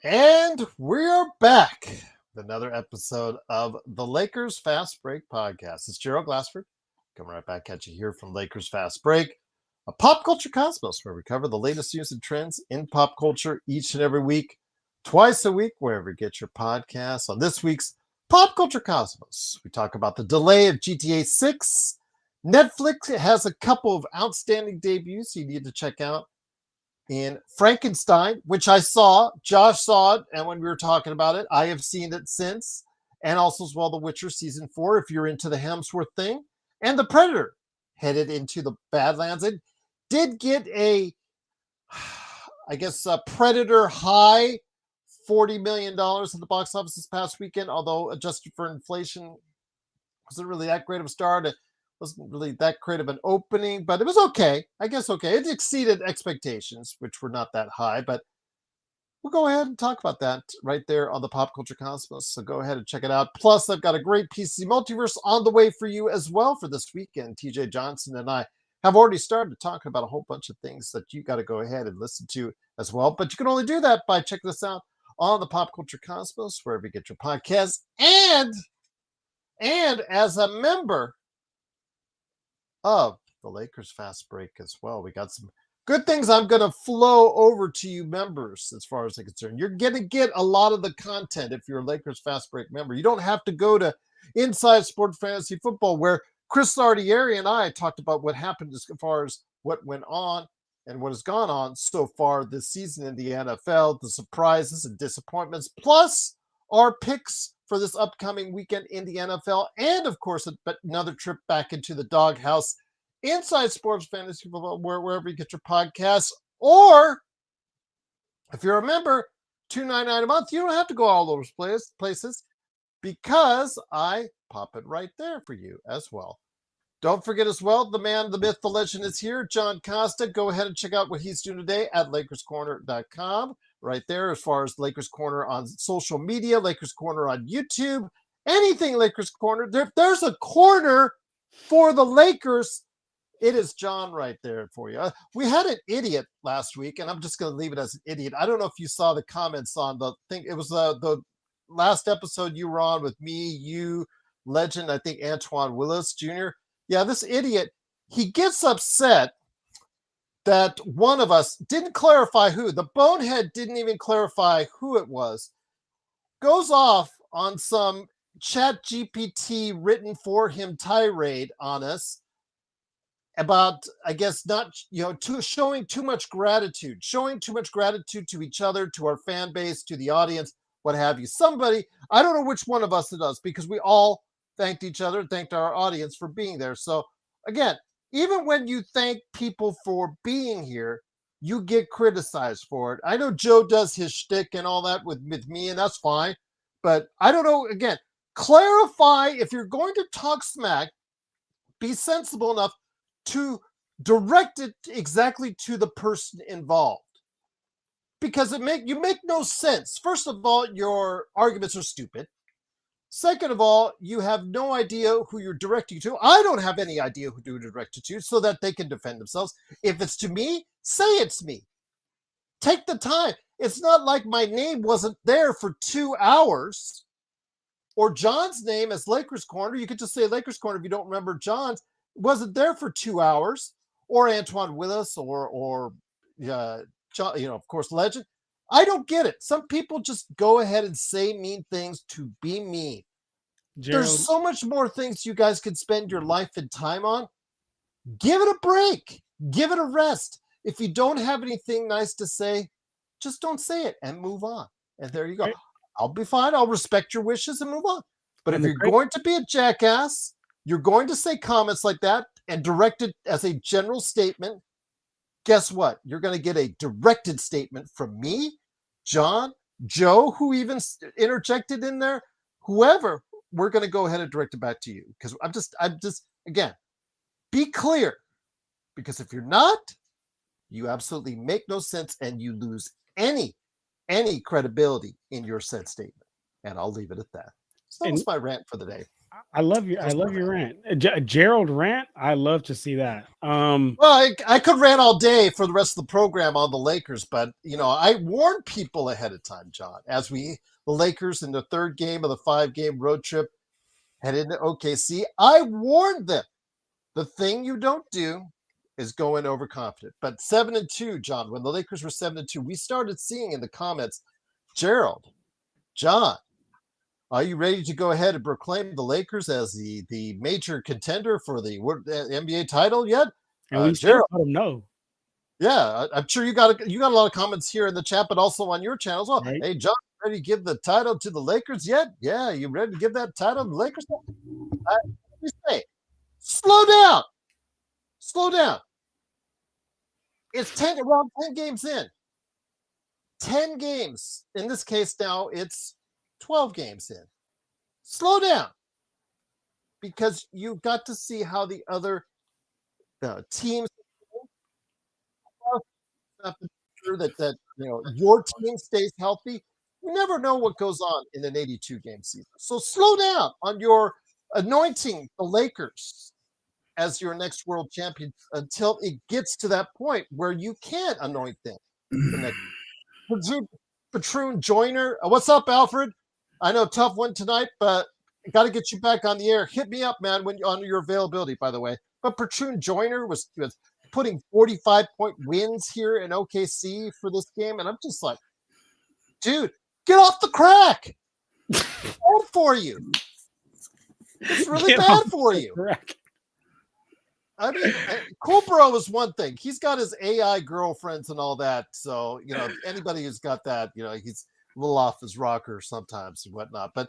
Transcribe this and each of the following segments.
And we're back with another episode of the Lakers Fast Break podcast. It's Gerald Glassford coming right back at you here from Lakers Fast Break, a pop culture cosmos where we cover the latest news and trends in pop culture each and every week, twice a week, wherever you get your podcasts. On this week's Pop Culture Cosmos, we talk about the delay of GTA 6. Netflix has a couple of outstanding debuts you need to check out. In Frankenstein, which I saw, Josh saw it, and when we were talking about it, I have seen it since, and also as well The Witcher Season 4, if you're into the Hemsworth thing, and The Predator, headed into the Badlands. It did get a Predator high $40 million at the box office this past weekend, although adjusted for inflation, wasn't really that great of a start. It wasn't really that great of an opening, but it was okay. I guess okay. It exceeded expectations, which were not that high, but we'll go ahead and talk about that right there on the Pop Culture Cosmos. So go ahead and check it out. Plus, I've got a great PC multiverse on the way for you as well for this weekend. TJ Johnson and I have already started talking about a whole bunch of things that you got to go ahead and listen to as well. But you can only do that by checking this out on the Pop Culture Cosmos, wherever you get your podcasts, and as a member of the Lakers Fast Break as well. We got some good things I'm going to flow over to you members as far as I'm concerned. You're going to get a lot of the content if you're a Lakers Fast Break member. You don't have to go to Inside Sport Fantasy Football, where Chris Sardieri and I talked about what happened as far as what went on and what has gone on so far this season in the NFL, the surprises and disappointments, plus our picks for this upcoming weekend in the NFL, and of course, another trip back into the doghouse, Inside Sports Fantasy Football, wherever you get your podcasts. Or if you're a member, $2.99 a month, you don't have to go all those places because I pop it right there for you as well. Don't forget as well, the man, the myth, the legend is here, John Costa. Go ahead and check out what he's doing today at LakersCorner.com. Right there, as far as Lakers Corner on social media, Lakers Corner on YouTube, anything Lakers Corner. There's a corner for the Lakers. It is John right there for you. We had an idiot last week, and I'm just going to leave it as an idiot. I don't know if you saw the comments on the thing. It was the last episode you were on with me, you, legend, I think Antoine Willis Jr. Yeah, this idiot, he gets upset that one of us didn't clarify who. The bonehead didn't even clarify who it was. Goes off on some Chat GPT written for him tirade on us about, I guess, not, showing too much gratitude to each other, to our fan base, to the audience, what have you. Somebody, I don't know which one of us it does, because we all thanked each other, thanked our audience for being there. So again, even when you thank people for being here, you get criticized for it. I know Joe does his shtick and all that with me, and that's fine. But I don't know, again, clarify if you're going to talk smack, be sensible enough to direct it exactly to the person involved. Because you make no sense. First of all, your arguments are stupid. Second of all, you have no idea who you're directing to. I don't have any idea who to direct it to so that they can defend themselves. If it's to me, say it's me. Take the time. It's not like my name wasn't there for 2 hours. Or John's name as Lakers Corner. You could just say Lakers Corner if you don't remember John's. Wasn't there for 2 hours. Or Antoine Willis or John, of course, legend. I don't get it. Some people just go ahead and say mean things to be mean. Gerald, There's so much more things you guys can spend your life and time on. Give it a break. Give it a rest. If you don't have anything nice to say, just don't say it and move on. And there you go. Right. I'll be fine. I'll respect your wishes and move on. But if you're going to be a jackass, you're going to say comments like that and direct it as a general statement, guess what? You're going to get a directed statement from me, John, Joe, who even interjected in there, whoever. We're going to go ahead and direct it back to you, because I'm just again, be clear, because if you're not, you absolutely make no sense and you lose any credibility in your said statement. And I'll leave it at that. So that was my rant for the day. I love your rant, Gerald rant. I love to see that. Well, I could rant all day for the rest of the program on the Lakers, but I warned people ahead of time, John, as the Lakers in the third game of the 5-game road trip head into OKC. I warned them. The thing you don't do is go in overconfident. But 7-2, John, when the Lakers were 7-2, we started seeing in the comments, Gerald, John, are you ready to go ahead and proclaim the Lakers as the major contender for the NBA title yet? And we still let them know. Yeah, I'm sure you got a lot of comments here in the chat, but also on your channel as well. Right. Hey, John, ready to give the title to the Lakers yet? Yeah, you ready to give that title to the Lakers? Let me say, slow down. Slow down. It's 10 games in. 10 games. In this case now, it's 12 games in. Slow down. Because you've got to see how the other teams that your team stays healthy. You never know what goes on in an 82-game season. So slow down on your anointing the Lakers as your next world champion until it gets to that point where you can't anoint them. Patroon Joyner. What's up, Alfred? I know, tough one tonight, but got to get you back on the air. Hit me up, man, when on your availability, by the way. But Patroon Joyner was putting 45-point wins here in OKC for this game, and I'm just like, dude, get off the crack. It's bad for you. It's really bad for you. Crack. I mean, Colbro is one thing. He's got his AI girlfriends and all that. So, anybody who's got that, he's a little off his rocker sometimes and whatnot. But,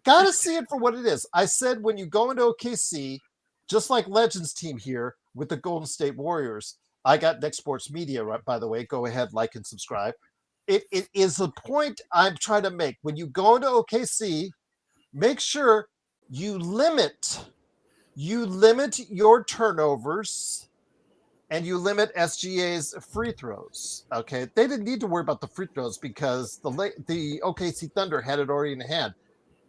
got to see it for what it is. I said when you go into OKC, just like Legends team here with the Golden State Warriors, I got Next Sports Media, right, by the way. Go ahead, like and subscribe. It is the point I'm trying to make. When you go into OKC, make sure you limit your turnovers and you limit SGA's free throws. Okay, they didn't need to worry about the free throws because the OKC Thunder had it already in hand.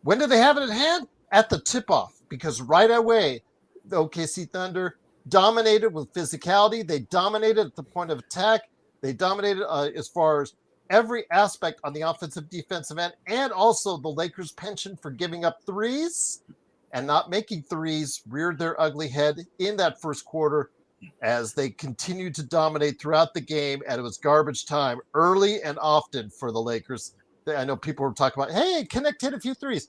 When did they have it in hand? At the tip-off, because right away the OKC Thunder dominated with physicality. They dominated at the point of attack. They dominated as far as every aspect on the offensive defensive end, and also the Lakers' penchant for giving up threes and not making threes reared their ugly head in that first quarter as they continued to dominate throughout the game, and it was garbage time early and often for the Lakers. I know people were talking about, hey, Connect hit a few threes.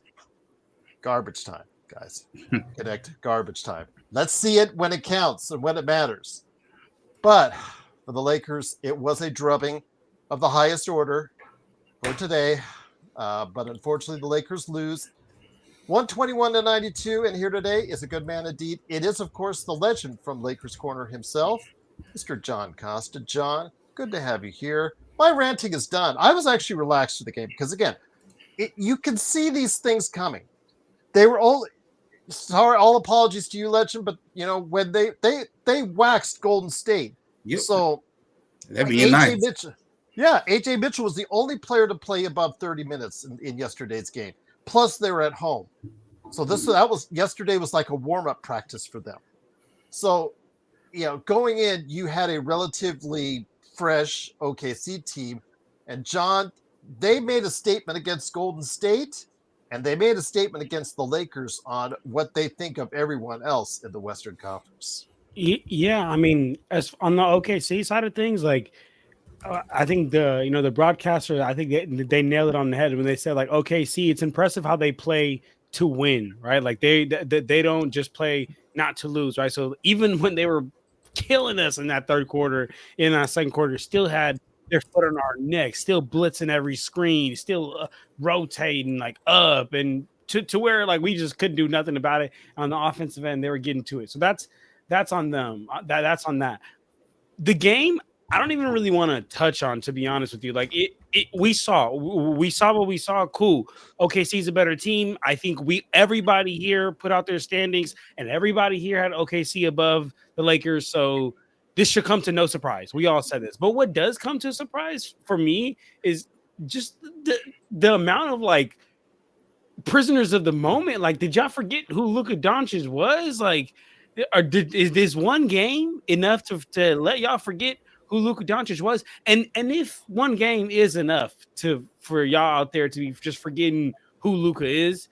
Garbage time, guys. Connect, garbage time. Let's see it when it counts and when it matters. But for the Lakers, it was a drubbing of the highest order for today. But unfortunately, the Lakers lose 121-92, and here today is a good man indeed. It is, of course, the legend from Lakers Corner himself, Mr. John Costa. John, good to have you here. My ranting is done. I was actually relaxed to the game because, again, you can see these things coming. They were all sorry. All apologies to you, legend, but when they waxed Golden State. Yep. So that'd be nice. Mitchell, AJ Mitchell was the only player to play above 30 minutes in yesterday's game. Plus, they were at home. So yesterday was like a warm-up practice for them. So, going in, you had a relatively fresh OKC team. And John, they made a statement against Golden State, and they made a statement against the Lakers on what they think of everyone else in the Western Conference. Yeah, I mean, as on the OKC side of things, like, I think the broadcaster, I think they nailed it on the head when they said, like, OKC, it's impressive how they play to win, right? Like they don't just play not to lose, right? So even when they were killing us in that third quarter, in that second quarter, still had their foot on our neck, still blitzing every screen, still rotating like up and to where like we just couldn't do nothing about it on the offensive end. They were getting to it, so that's on them. That's on that. The game, I don't even really want to touch on, to be honest with you. Like we saw what we saw. Cool. OKC's a better team. I think everybody here put out their standings, and everybody here had OKC above the Lakers. So this should come to no surprise. We all said this, but what does come to surprise for me is just the amount of like prisoners of the moment. Like, did y'all forget who Luka Doncic was? Like, is this one game enough to let y'all forget who Luka Doncic was? And if one game is enough for y'all out there to be just forgetting who Luka is,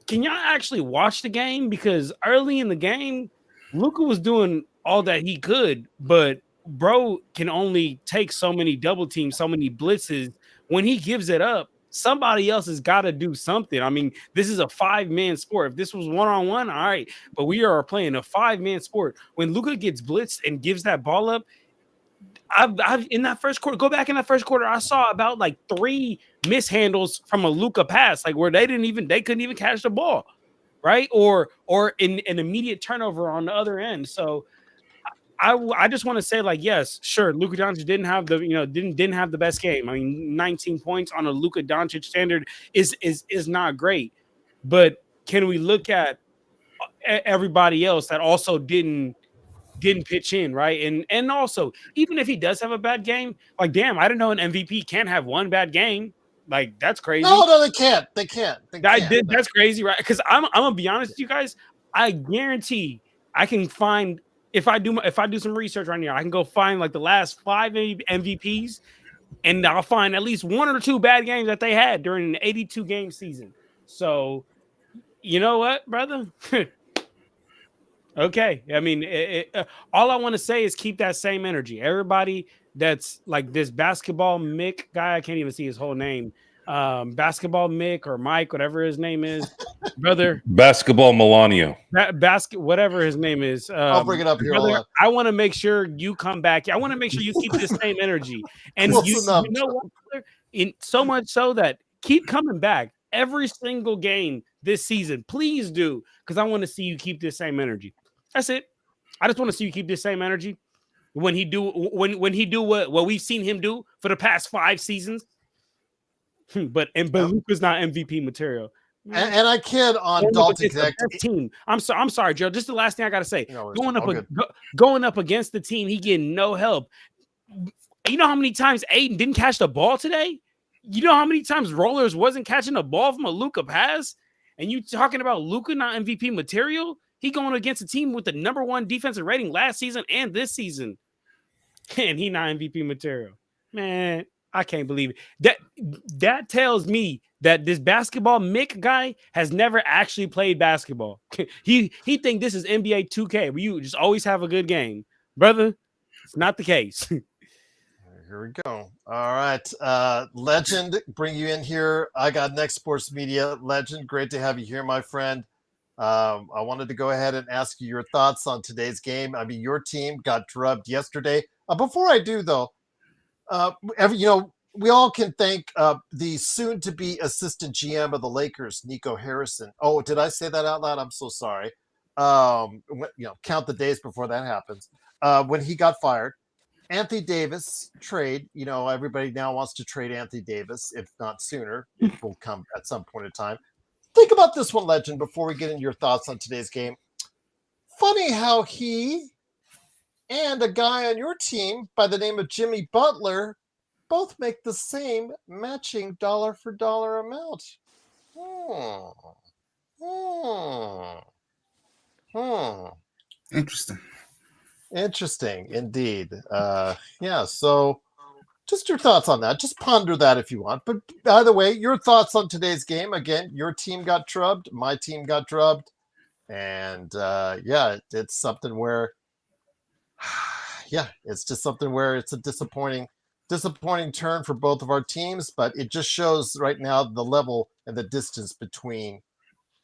can y'all actually watch the game? Because early in the game, Luka was doing all that he could, but bro can only take so many double teams, so many blitzes. When he gives it up, somebody else has got to do something. I mean, this is a 5-man sport. If this was one-on-one, all right, but we are playing a 5-man sport. When Luka gets blitzed and gives that ball up, I've in that first quarter, go back in that first quarter, I saw about like 3 mishandles from a Luka pass, like where they couldn't even catch the ball, right? Or in an immediate turnover on the other end. So I just want to say, like, yes, sure, Luka Doncic didn't have didn't have the best game. I mean, 19 points on a Luka Doncic standard is not great. But can we look at everybody else that also didn't pitch in, right? And also, even if he does have a bad game, like, damn, I didn't know an MVP can't have one bad game. Like, that's crazy. No, they can't. They can't. That's crazy, right? Because I'm gonna be honest with you guys. I guarantee I can find, if I do some research right now, I can go find like the last 5 MVPs, and I'll find at least 1 or 2 bad games that they had during an 82 game season. So, you know what, brother? Okay. I mean, all I want to say is keep that same energy. Everybody that's like this basketball Mick guy, I can't even see his whole name. Basketball Mick or Mike, whatever his name is, brother. Basketball Melania. Whatever his name is. I'll bring it up here. Brother, I want to make sure you come back. I want to make sure you keep the same energy. And you know what, brother? So much so that keep coming back every single game this season. Please do, because I want to see you keep this same energy. That's it. I just want to see you keep this same energy when he do what we've seen him do for the past 5 seasons. But Luka's not MVP material. And I kid on Dalton Connect team. I'm sorry, Joe. Just the last thing I gotta say. Going up against the team, he getting no help. You know how many times Aiden didn't catch the ball today? You know how many times Rollers wasn't catching the ball from a Luka pass? And you talking about Luka not MVP material? He going against a team with the #1 defensive rating last season and this season. And he not MVP material. Man, I can't believe it. That tells me that this basketball Mick guy has never actually played basketball. He think this is NBA 2K, where you just always have a good game. Brother, it's not the case. Here we go. All right. Legend, bring you in here. I got Next Sports Media. Legend, great to have you here, my friend. I wanted to go ahead and ask you your thoughts on today's game. I mean, your team got drubbed yesterday. Before I do, though, we all can thank the soon-to-be assistant GM of the Lakers, Nico Harrison. Oh, did I say that out loud? I'm so sorry. Count the days before that happens. When he got fired, Anthony Davis trade. Everybody now wants to trade Anthony Davis, if not sooner. It will come at some point in time. Think about this one, Legend, before we get into your thoughts on today's game. Funny how he and a guy on your team by the name of Jimmy Butler both make the same matching dollar-for-dollar amount. Interesting, indeed. So just your thoughts on that. Just ponder that if you want. But by the way, your thoughts on today's game. Again, your team got drubbed. My team got drubbed. And it's something where, it's just something where it's a disappointing turn for both of our teams. But it just shows right now the level and the distance between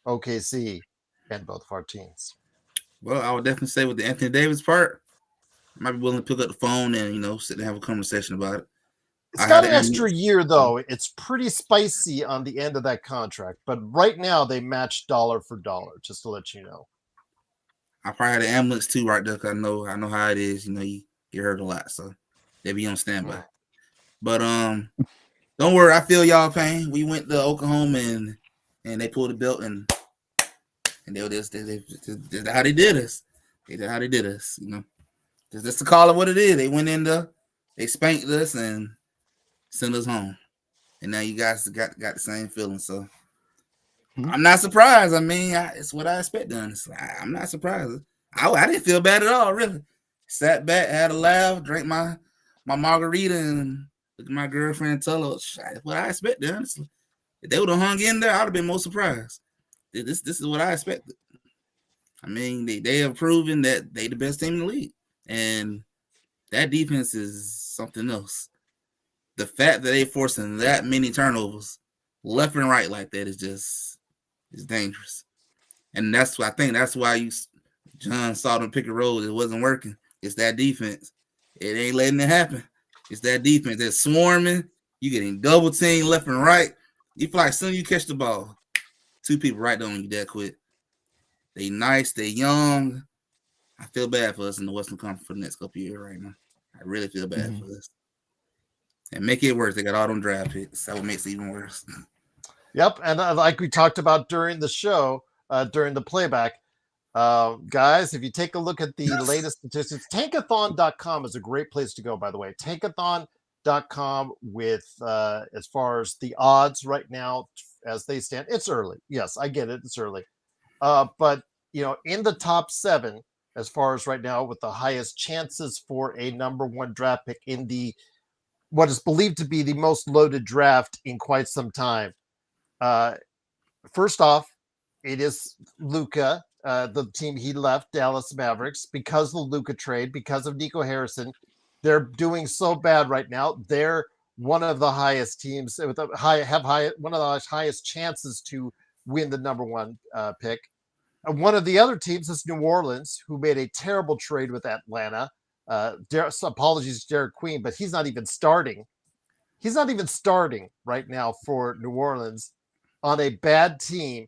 OKC and both of our teams. Well, I would definitely say with the Anthony Davis part, I might be willing to pick up the phone and, sit and have a conversation about it. It's got an extra year, though. It's pretty spicy on the end of that contract. But right now, they match dollar for dollar, just to let you know. I probably had an ambulance, too, right there, because I know how it is. You get hurt a lot, so they be on standby. But don't worry, I feel y'all pain. We went to Oklahoma, and they pulled the belt, and they how they did us. They did how they did us, Just to call it what it is. They went in there, they spanked us, and send us home. And now you guys got the same feeling. So I'm not surprised. I mean, it's what I expected. Honestly, I'm not surprised. I didn't feel bad at all. Really, sat back, had a laugh, drank my margarita, and looked at my girlfriend. Tell her what I expected. Honestly, if they would have hung in there, I'd have been more surprised. This is what I expected. I mean, they have proven that they the best team in the league, and that defense is something else. The fact that they forcing that many turnovers left and right like that is dangerous. And I think that's why John saw them pick and roll. It wasn't working. It's that defense. It ain't letting it happen. It's that defense that's swarming. You getting double team left and right. You feel like as soon as you catch the ball, two people right on you that quick. They nice. They young. I feel bad for us in the Western Conference for the next couple of years right now. I really feel bad for us. And make it worse. They got all them draft picks. That would make it even worse. Yep. And like we talked about during the show, during the playback, guys, if you take a look at the latest statistics, tankathon.com is a great place to go, by the way. Tankathon.com with as far as the odds right now as they stand. It's early. Yes, I get it. It's early. But, in the top 7, as far as right now, with the highest chances for a number 1 draft pick in the what is believed to be the most loaded draft in quite some time. First off, it is Luka, the team he left, Dallas Mavericks, because of the Luka trade, because of Nico Harrison. They're doing so bad right now. They're one of the highest teams with one of the highest chances to win the number 1 pick. One of the other teams is New Orleans, who made a terrible trade with Atlanta. Apologies to Derek Queen, but he's not even starting. He's not even starting right now for New Orleans on a bad team.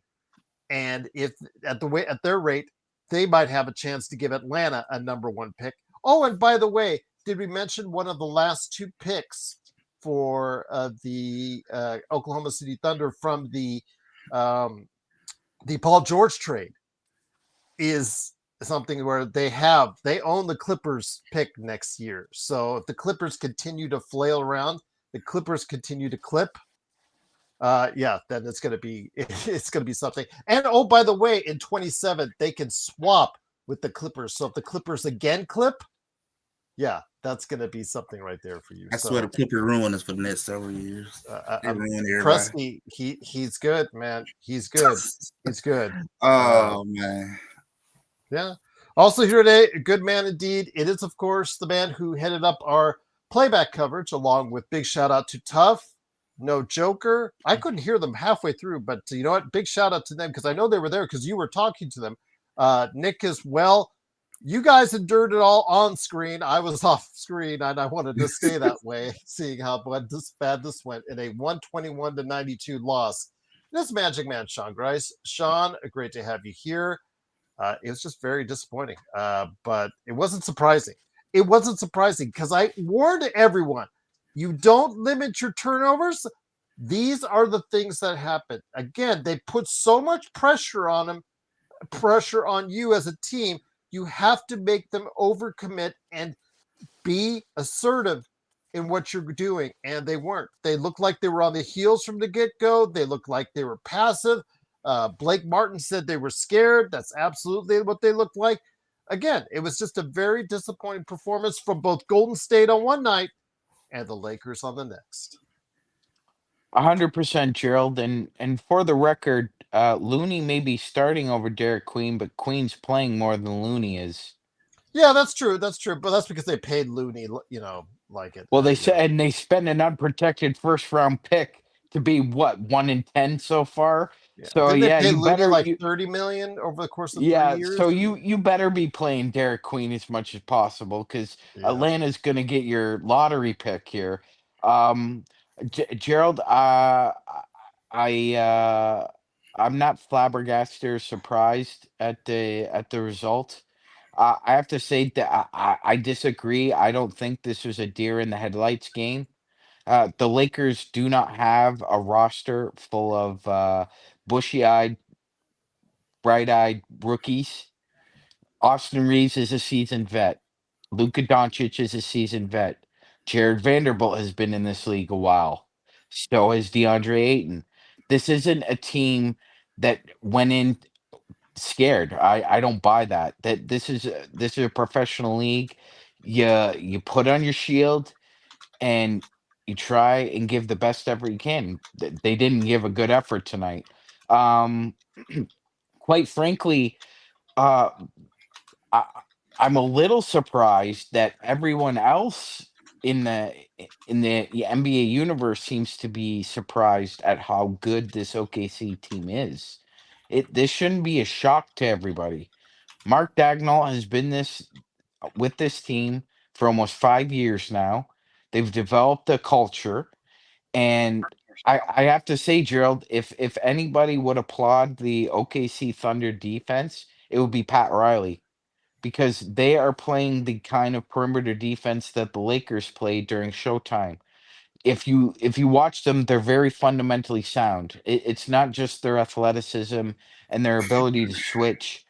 And if at their rate, they might have a chance to give Atlanta a number 1 pick. Oh, and by the way, did we mention one of the last 2 picks for the Oklahoma City Thunder from the Paul George trade is something where they own the Clippers pick next year. So if the Clippers continue to flail around, the Clippers continue to clip, then it's gonna be something. And oh, by the way, in 27 they can swap with the Clippers. So if the Clippers again clip, that's gonna be something right there for you. I swear the Clippers ruin us for the next several years. Trust me, he's good, man. He's good. He's good. Oh man. Yeah. Also here today, a good man indeed. It is, of course, the man who headed up our playback coverage, along with big shout out to Tough, No Joker. I couldn't hear them halfway through, but you know what? Big shout out to them because I know they were there because you were talking to them. Nick as well. You guys endured it all on screen. I was off screen, and I wanted to stay that way, seeing how bad this went in a 121-92 loss. This Magic Man, Sean Grice. Sean, great to have you here. It was just very disappointing, but it wasn't surprising. It wasn't surprising because I warned everyone, you don't limit your turnovers. These are the things that happen. Again, they put so much pressure on them, pressure on you as a team. You have to make them overcommit and be assertive in what you're doing. And they weren't. They looked like they were on the heels from the get-go. They looked like they were passive. Blake Martin said they were scared. That's absolutely what they looked like. Again, it was just a very disappointing performance from both Golden State on one night and the Lakers on the next. 100%, Gerald. And for the record, Looney may be starting over Derek Queen, but Queen's playing more than Looney is. Yeah, that's true. That's true. But that's because they paid Looney, like it. Well, they said, and they spent an unprotected first-round pick to be what, 1 in 10 so far. Yeah. So Didn't they pay you Looney better like $30 million over the course of 3 years. So you better be playing Derek Queen as much as possible because Atlanta's going to get your lottery pick here. Gerald, I'm not flabbergasted or surprised at the result. I have to say that I disagree. I don't think this was a deer in the headlights game. The Lakers do not have a roster full of bushy-eyed, bright-eyed rookies. Austin Reeves is a seasoned vet. Luka Doncic is a seasoned vet. Jared Vanderbilt has been in this league a while. So has DeAndre Ayton. This isn't a team that went in scared. I don't buy that. That this is a professional league. You put on your shield and you try and give the best effort you can. They didn't give a good effort tonight. Um, quite frankly, uh, I, I'm a little surprised that everyone else in the NBA universe seems to be surprised at how good this OKC team is. This shouldn't be a shock to everybody. Mark Dagnall has been this with this team for almost 5 years now. They've developed a culture, and I have to say, Gerald, if anybody would applaud the OKC Thunder defense, it would be Pat Riley because they are playing the kind of perimeter defense that the Lakers played during Showtime. If you watch them, they're very fundamentally sound. It's not just their athleticism and their ability to switch.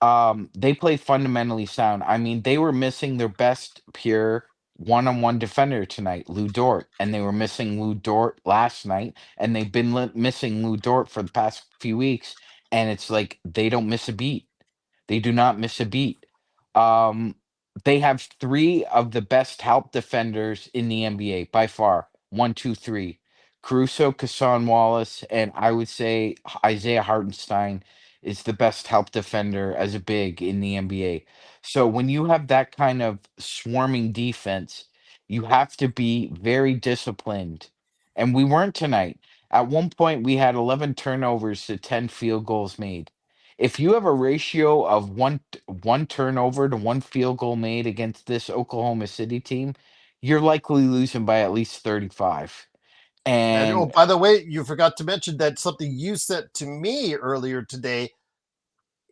They play fundamentally sound. I mean, they were missing their best pure one-on-one defender tonight, Lou Dort, and they were missing Lou Dort last night, and they've been missing Lou Dort for the past few weeks, and it's like they don't miss a beat. They do not miss a beat. Um, they have three of the best help defenders in the NBA by far. One, two, three. Caruso, Kassan Wallace, and I would say Isaiah Hartenstein is the best help defender as a big in the NBA. So when you have that kind of swarming defense, you have to be very disciplined. And we weren't tonight. At one point, we had 11 turnovers to 10 field goals made. If you have a ratio of one turnover to one field goal made against this Oklahoma City team, you're likely losing by at least 35. And oh, And by the way, you forgot to mention that something you said to me earlier today.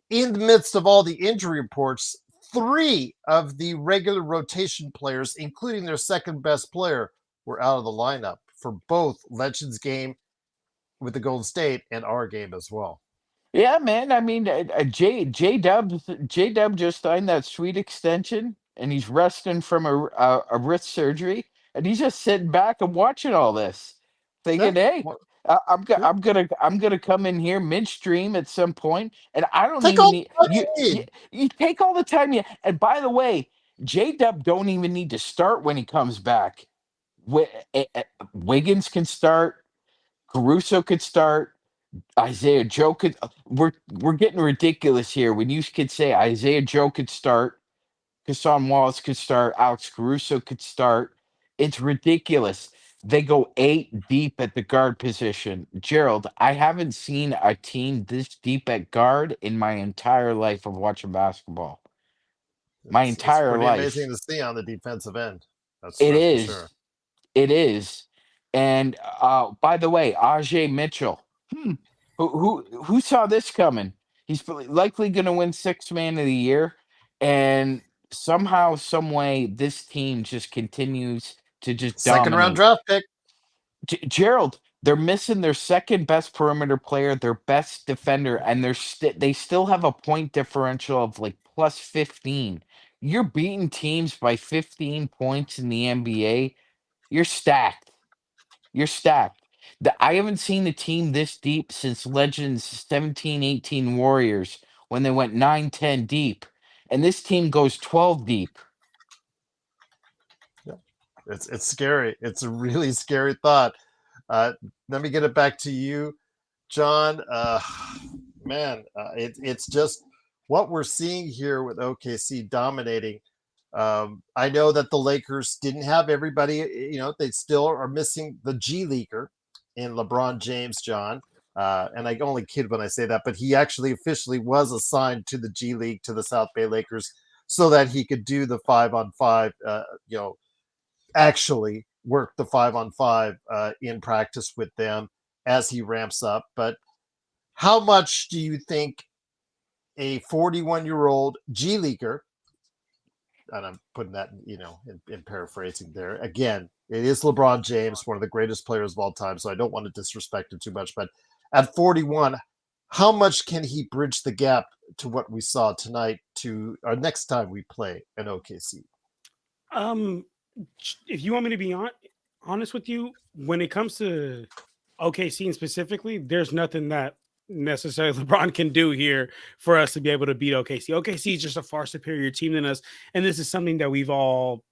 In the midst of all the injury reports, 3 of the regular rotation players, including their second best player, were out of the lineup for both Legends game with the Golden State and our game as well. yeah, man, I mean, J Dub just signed that sweet extension, and he's resting from a wrist surgery, and he's just sitting back and watching all this, Yeah, thinking, "Hey, well, yeah. I'm gonna come in here midstream at some point, and I don't Take even all need the time you. you need. You take all the time you. And by the way, J Dub don't even need to start when he comes back. Wiggins can start. Caruso could start. Isaiah Joe could. We're getting ridiculous here. When you could say Isaiah Joe could start, Kassan Wallace could start, Alex Caruso could start. It's ridiculous. They go 8 deep at the guard position. Gerald, I haven't seen a team this deep at guard in my entire life of watching basketball. My It's entire pretty amazing life. to see on the defensive end. That's It for sure. is. It is. And by the way, Ajay Mitchell. Who saw this coming? He's likely going to win Sixth Man of the Year, and somehow, some way, this team just continues to just Second round dominate. draft pick. Gerald, they're missing their second best perimeter player, their best defender, and they still have a point differential of like plus 15. You're beating teams by 15 points in the NBA. You're stacked. You're stacked. I haven't seen a team this deep since Legends 17-18 Warriors when they went 9-10 deep. And this team goes 12 deep. Yeah. It's scary. It's a really scary thought. Let me get it back to you, John. Man, it's just what we're seeing here with OKC dominating. I know that the Lakers didn't have everybody. They still are missing the G Leaguer in LeBron James, John. And I only kid when I say that, but he actually officially was assigned to the G League to the South Bay Lakers so that he could do the 5-on-5. Actually work the 5-on-5 in practice with them as he ramps up. But how much do you think a 41-year-old G Leaguer, and I'm putting that, in paraphrasing there. Again, it is LeBron James, one of the greatest players of all time, so I don't want to disrespect him too much. But at 41, how much can he bridge the gap to what we saw tonight to our next time we play an OKC? If you want me to be honest with you, when it comes to OKC specifically, there's nothing that necessarily LeBron can do here for us to be able to beat OKC. OKC is just a far superior team than us, and this is something that we've all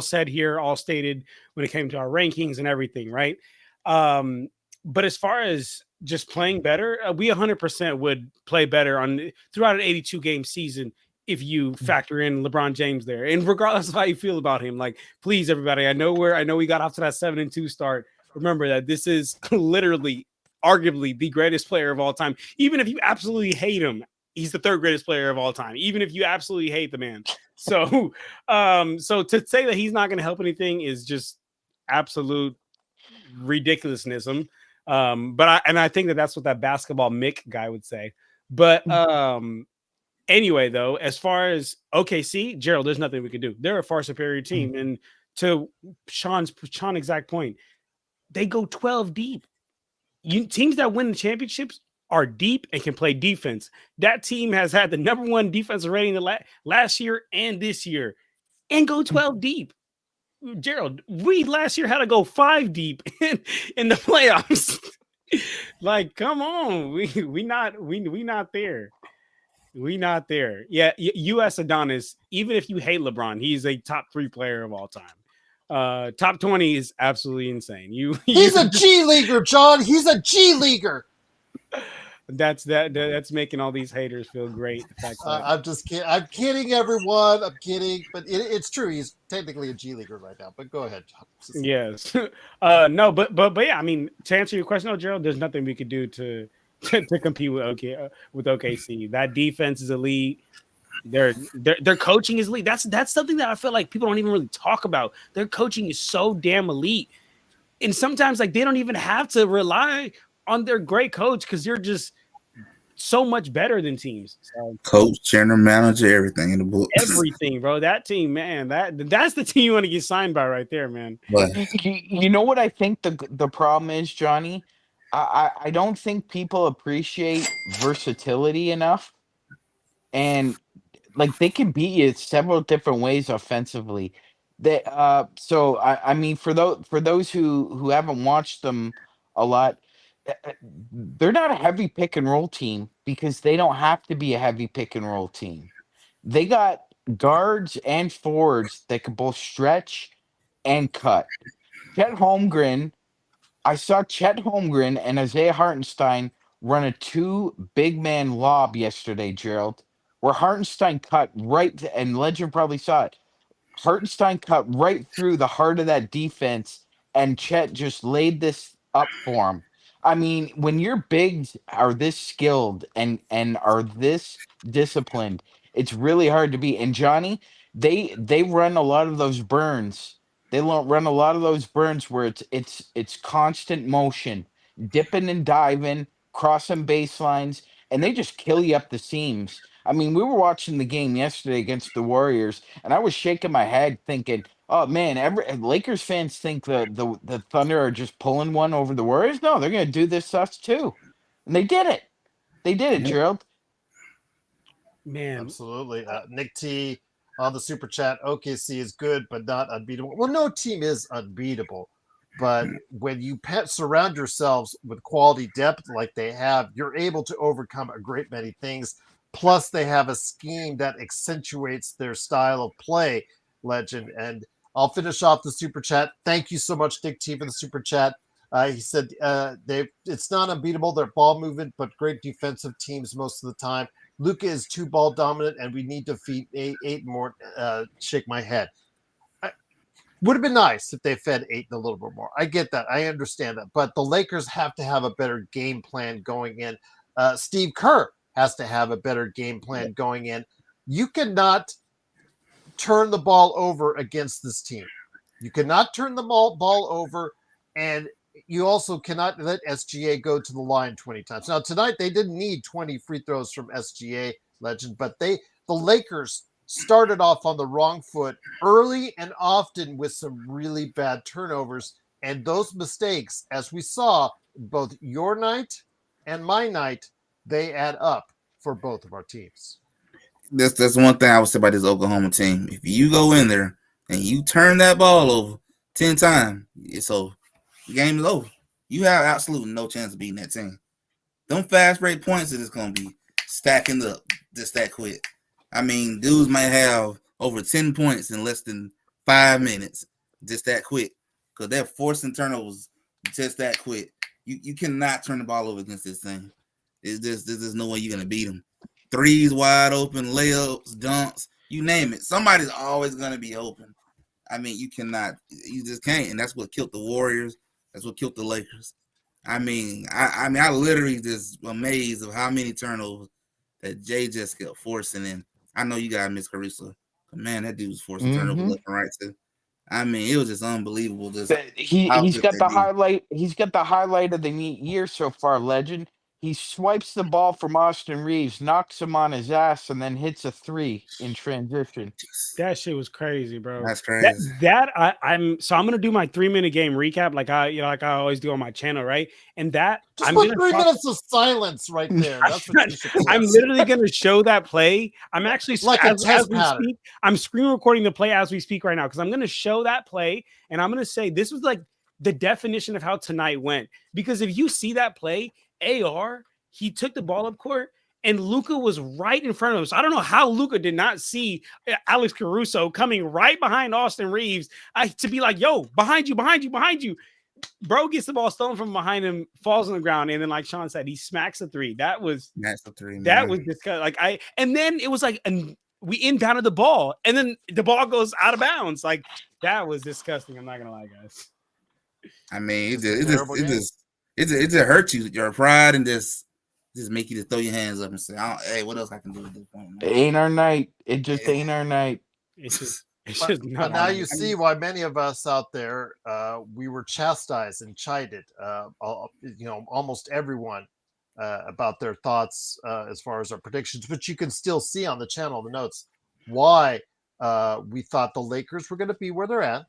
said here, all stated when it came to our rankings and everything, right? But as far as just playing better, we 100% would play better throughout an 82 game season if you factor in LeBron James there. And regardless of how you feel about him, like, please, everybody, I know we got off to that 7-2 start. Remember that this is literally, arguably, the greatest player of all time. Even if you absolutely hate him, he's the third greatest player of all time. Even if you absolutely hate the man. So, so to say that he's not going to help anything is just absolute ridiculousness. But I think that's what that basketball Mick guy would say. But anyway, though, as far as OKC, Gerald, there's nothing we can do. They're a far superior team, and to Sean's exact point, they go 12 deep. Teams that win the championships are deep and can play defense. That team has had the number one defensive rating last year and this year, and go 12 deep. Gerald, we last year had to go 5 deep in the playoffs. Like, come on, we not there. We not there. Yeah, U.S. Adonis. Even if you hate LeBron, he's a top 3 player of all time. Top 20 is absolutely insane. He's a G leaguer, John. He's a G leaguer. That's making all these haters feel great. I'm just kidding. I'm kidding, everyone. I'm kidding, but it's true. He's technically a G leaguer right now. But go ahead, John. Yes. No, but yeah. I mean, to answer your question, though, Gerald, there's nothing we could do to compete with OKC. That defense is elite. Their coaching is elite. That's something that I feel like people don't even really talk about. Their coaching is so damn elite, and sometimes like they don't even have to rely on their great coach because they're just so much better than teams. So, coach, general manager, everything in the book. Everything, bro. That team, man. That's the team you want to get signed by right there, man. But you know what I think the problem is, Johnny? I don't think people appreciate versatility enough, and like they can beat you several different ways offensively. So I mean for those who haven't watched them a lot, they're not a heavy pick and roll team because they don't have to be a heavy pick and roll team. They got guards and forwards that can both stretch and cut. I saw Chet Holmgren and Isaiah Hartenstein run a 2 big man lob yesterday, Gerald, where Hartenstein cut right, and Legend probably saw it. Hartenstein cut right through the heart of that defense, and Chet just laid this up for him. I mean, when your bigs are this skilled and are this disciplined, it's really hard to beat. And Johnny, they run a lot of those burns. They run a lot of those burns where it's constant motion, dipping and diving, crossing baselines, and they just kill you up the seams. I mean, we were watching the game yesterday against the Warriors, and I was shaking my head thinking, oh man, Lakers fans think the Thunder are just pulling one over the Warriors. No, they're going to do this to us too. And they did it. They did it, Gerald. Man. Absolutely. Nick T on the super chat, OKC is good, but not unbeatable. Well, no team is unbeatable. But when you surround yourselves with quality depth like they have, you're able to overcome a great many things. Plus, they have a scheme that accentuates their style of play, Legend. And I'll finish off the super chat. Thank you so much, Dick T, for the super chat. He said it's not unbeatable. They're ball movement, but great defensive teams most of the time. Luka is 2 ball dominant, and we need to feed 8 more. Shake my head. Would have been nice if they fed 8 a little bit more. I get that. I understand that. But the Lakers have to have a better game plan going in. Steve Kerr has to have a better game plan going in. You cannot turn the ball over against this team. You cannot turn the ball over, and you also cannot let SGA go to the line 20 times. Now, tonight, they didn't need 20 free throws from SGA, Legend, but the Lakers started off on the wrong foot early and often with some really bad turnovers. And those mistakes, as we saw, both your night and my night, they add up for both of our teams. That's one thing I would say about this Oklahoma team. If you go in there and you turn that ball over 10 times, it's over. The game is over. You have absolutely no chance of beating that team. them fast break points is gonna be stacking up just that quick. I mean, dudes might have over 10 points in less than 5 minutes, just that quick, because they're forcing turnovers just that quick. You cannot turn the ball over against this thing. There's no way you're gonna beat them. Threes wide open, layups, dunks, you name it. Somebody's always gonna be open. I mean, you just can't, and that's what killed the Warriors. That's what killed the Lakers. I mean, I literally just amazed of how many turnovers that Jay just kept forcing in. I know you got Miss Carissa. Man, that dude was forcing turnovers left and right too. I mean, it was just unbelievable. He's got the highlight. He's got the highlight of the year so far, legend. He swipes the ball from Austin Reeves, knocks him on his ass, and then hits a 3 in transition. That shit was crazy, bro. That's crazy. I'm gonna do my 3-minute game recap, like I always do on my channel, right? And that just put 3 minutes of silence right there. That's what you should do. I'm literally gonna show that play. I'm actually like as we speak, I'm screen recording the play as we speak right now because I'm gonna show that play and I'm gonna say this was like the definition of how tonight went. Because if you see that play, AR, he took the ball up court. And Luka was right in front of him. So I don't know how Luka did not see Alex Caruso coming right behind Austin Reeves to be like, yo, behind you. Bro gets the ball stolen from behind him, falls on the ground. And then, like Sean said, he smacks a 3. That was disgusting. And then it was like, and we inbounded the ball. And then the ball goes out of bounds. Like, that was disgusting. I'm not going to lie, guys. I mean, it just hurts you, your pride, and just make you to throw your hands up and say, hey, what else I can do at this point? It ain't our night. It just ain't our night. It's just but now you see why many of us out there, we were chastised and chided, almost everyone about their thoughts as far as our predictions. But you can still see on the channel, the notes, why we thought the Lakers were going to be where they're at.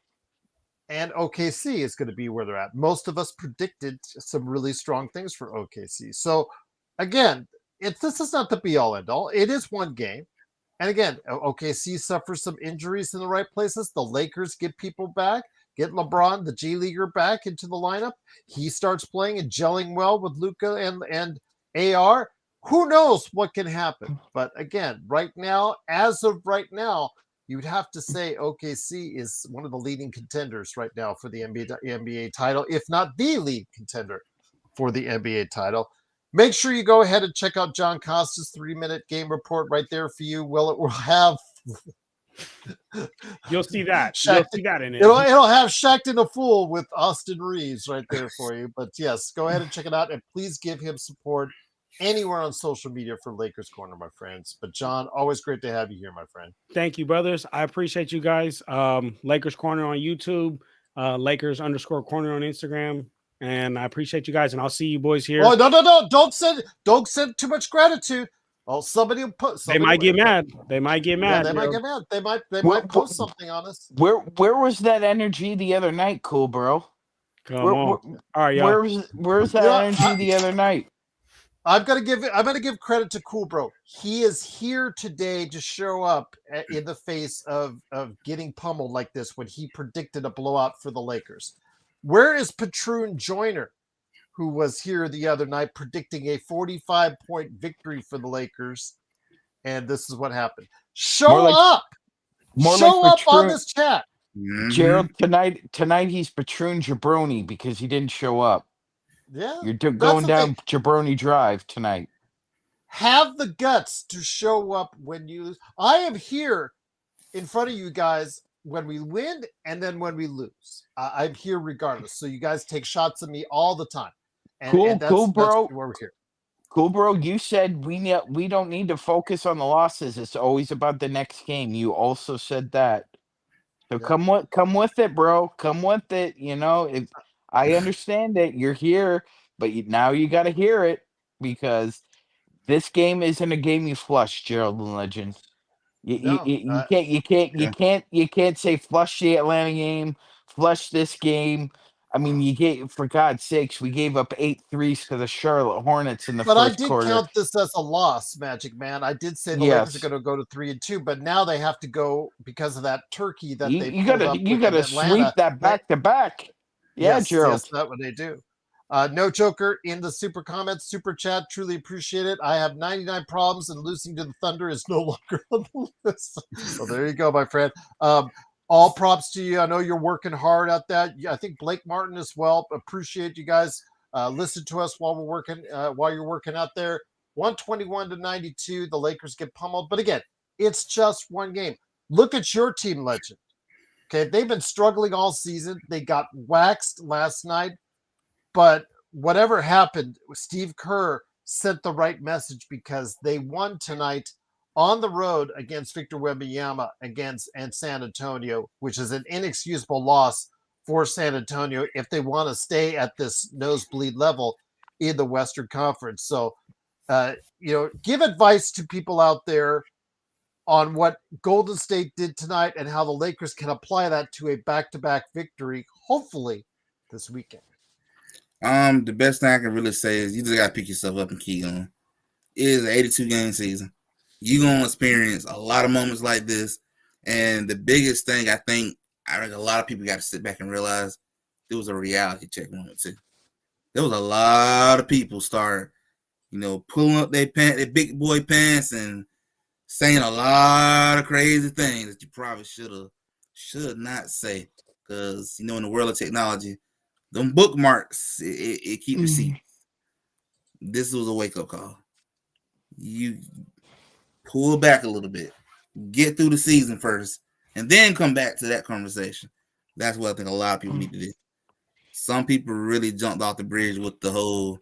And OKC is going to be where they're at. Most of us predicted some really strong things for OKC. So, again, this is not the be-all, end-all. It is one game. And again, OKC suffers some injuries in the right places. The Lakers get people back, get LeBron, the G Leaguer, back into the lineup. He starts playing and gelling well with Luka and AR. Who knows what can happen? But again, as of right now, you'd have to say OKC is one of the leading contenders right now for the NBA title, if not the lead contender for the NBA title. Make sure you go ahead and check out John Costa's 3-minute game report right there for you. Well, it will have. You'll see that. You'll see that in it. It'll have Shaqtin' a Fool with Austin Reeves right there for you. But yes, go ahead and check it out, and please give him support anywhere on social media for Lakers Corner, my friends. But John, always great to have you here, my friend. Thank you, brothers. I appreciate you guys. Lakers Corner on YouTube, Lakers_Corner on Instagram. And I appreciate you guys, and I'll see you boys here. Oh, no. Don't send too much gratitude. Oh, somebody will put. They might get mad. They might get mad. Yeah, they might get mad. They might post something on us. Where was that energy the other night, cool bro? Come on. All right, y'all. Where's that energy the other night? I'm gonna give credit to Cool Bro. He is here today to show up in the face of getting pummeled like this when he predicted a blowout for the Lakers. Where is Patroon Joyner, who was here the other night predicting a 45-point victory for the Lakers? And this is what happened. Show up on this chat. Mm-hmm. Gerald, tonight he's Patroon Jabroni because he didn't show up. Yeah. You're going down Jabroni Drive tonight. Have the guts to show up when you lose. I am here in front of you guys when we win and then when we lose. I'm here regardless. So you guys take shots at me all the time. And that's, cool, bro. That's where we're here. Cool, bro. You said we don't need to focus on the losses. It's always about the next game. You also said that. So come with it, bro. Come with it. If I understand it, you're here, but now you got to hear it because this game isn't a game you flush, Gerald and Legend. You can't say flush the Atlanta game, flush this game. I mean, for God's sakes, we gave up 8 threes to the Charlotte Hornets in the first quarter. But I did count this as a loss, Magic Man. I did say the Lakers are going to go to 3-2, but now they have to go because of that turkey that you got to sweep that back to back. Yeah, yes, Gerald. yes, that's what they do. No Joker in the super comments, super chat. Truly appreciate it. I have 99 problems, and losing to the Thunder is no longer on the list. So there you go, my friend. All props to you. I know you're working hard at that. I think Blake Martin as well. Appreciate you guys. Listen to us while we're working. While you're working out there. 121-92. The Lakers get pummeled, but again, it's just one game. Look at your team, Legend. Okay, they've been struggling all season. They got waxed last night. But whatever happened, Steve Kerr sent the right message because they won tonight on the road against Victor Wembanyama and San Antonio, which is an inexcusable loss for San Antonio if they want to stay at this nosebleed level in the Western Conference. So, give advice to people out there on what Golden State did tonight and how the Lakers can apply that to a back-to-back victory, hopefully this weekend. The best thing I can really say is you just gotta pick yourself up and keep going. It is an 82-game season. You're gonna experience a lot of moments like this. And the biggest thing I think a lot of people got to sit back and realize there was a reality check moment too. There was a lot of people start, pulling up their big boy pants and saying a lot of crazy things that you probably should not say. Because in the world of technology, them bookmarks, it keep receipts. This was a wake-up call. You pull back a little bit, get through the season first, and then come back to that conversation. That's what I think a lot of people need to do. Some people really jumped off the bridge with the whole,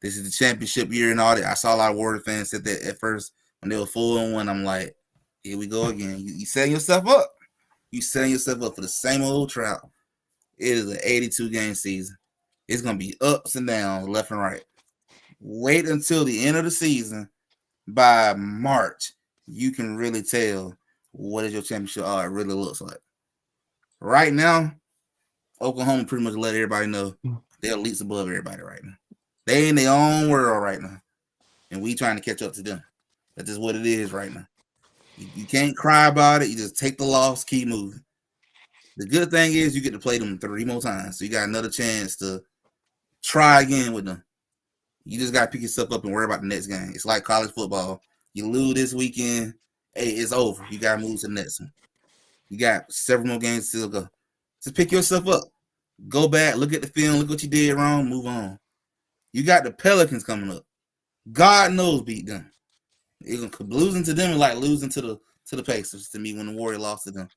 this is the championship year and all that. I saw a lot of Warrior fans said that at first when they were 4-1. I'm like, here we go again. You setting yourself up. You setting yourself up for the same old trap. It is an 82-game season. It's going to be ups and downs, left and right. Wait until the end of the season. By March, you can really tell what is your championship it really looks like. Right now, Oklahoma pretty much let everybody know they're leaps above everybody right now. They in their own world right now. And we trying to catch up to them. That's just what it is right now. You can't cry about it. You just take the loss, keep moving. The good thing is you get to play them 3 more times. So you got another chance to try again with them. You just got to pick yourself up and worry about the next game. It's like college football. You lose this weekend, hey, it's over. You got to move to the next one. You got several more games to go. Just pick yourself up. Go back, look at the film, look what you did wrong, move on. You got the Pelicans coming up. God knows beat them. Losing to them is like losing to the Pacers to me when the Warriors lost to them.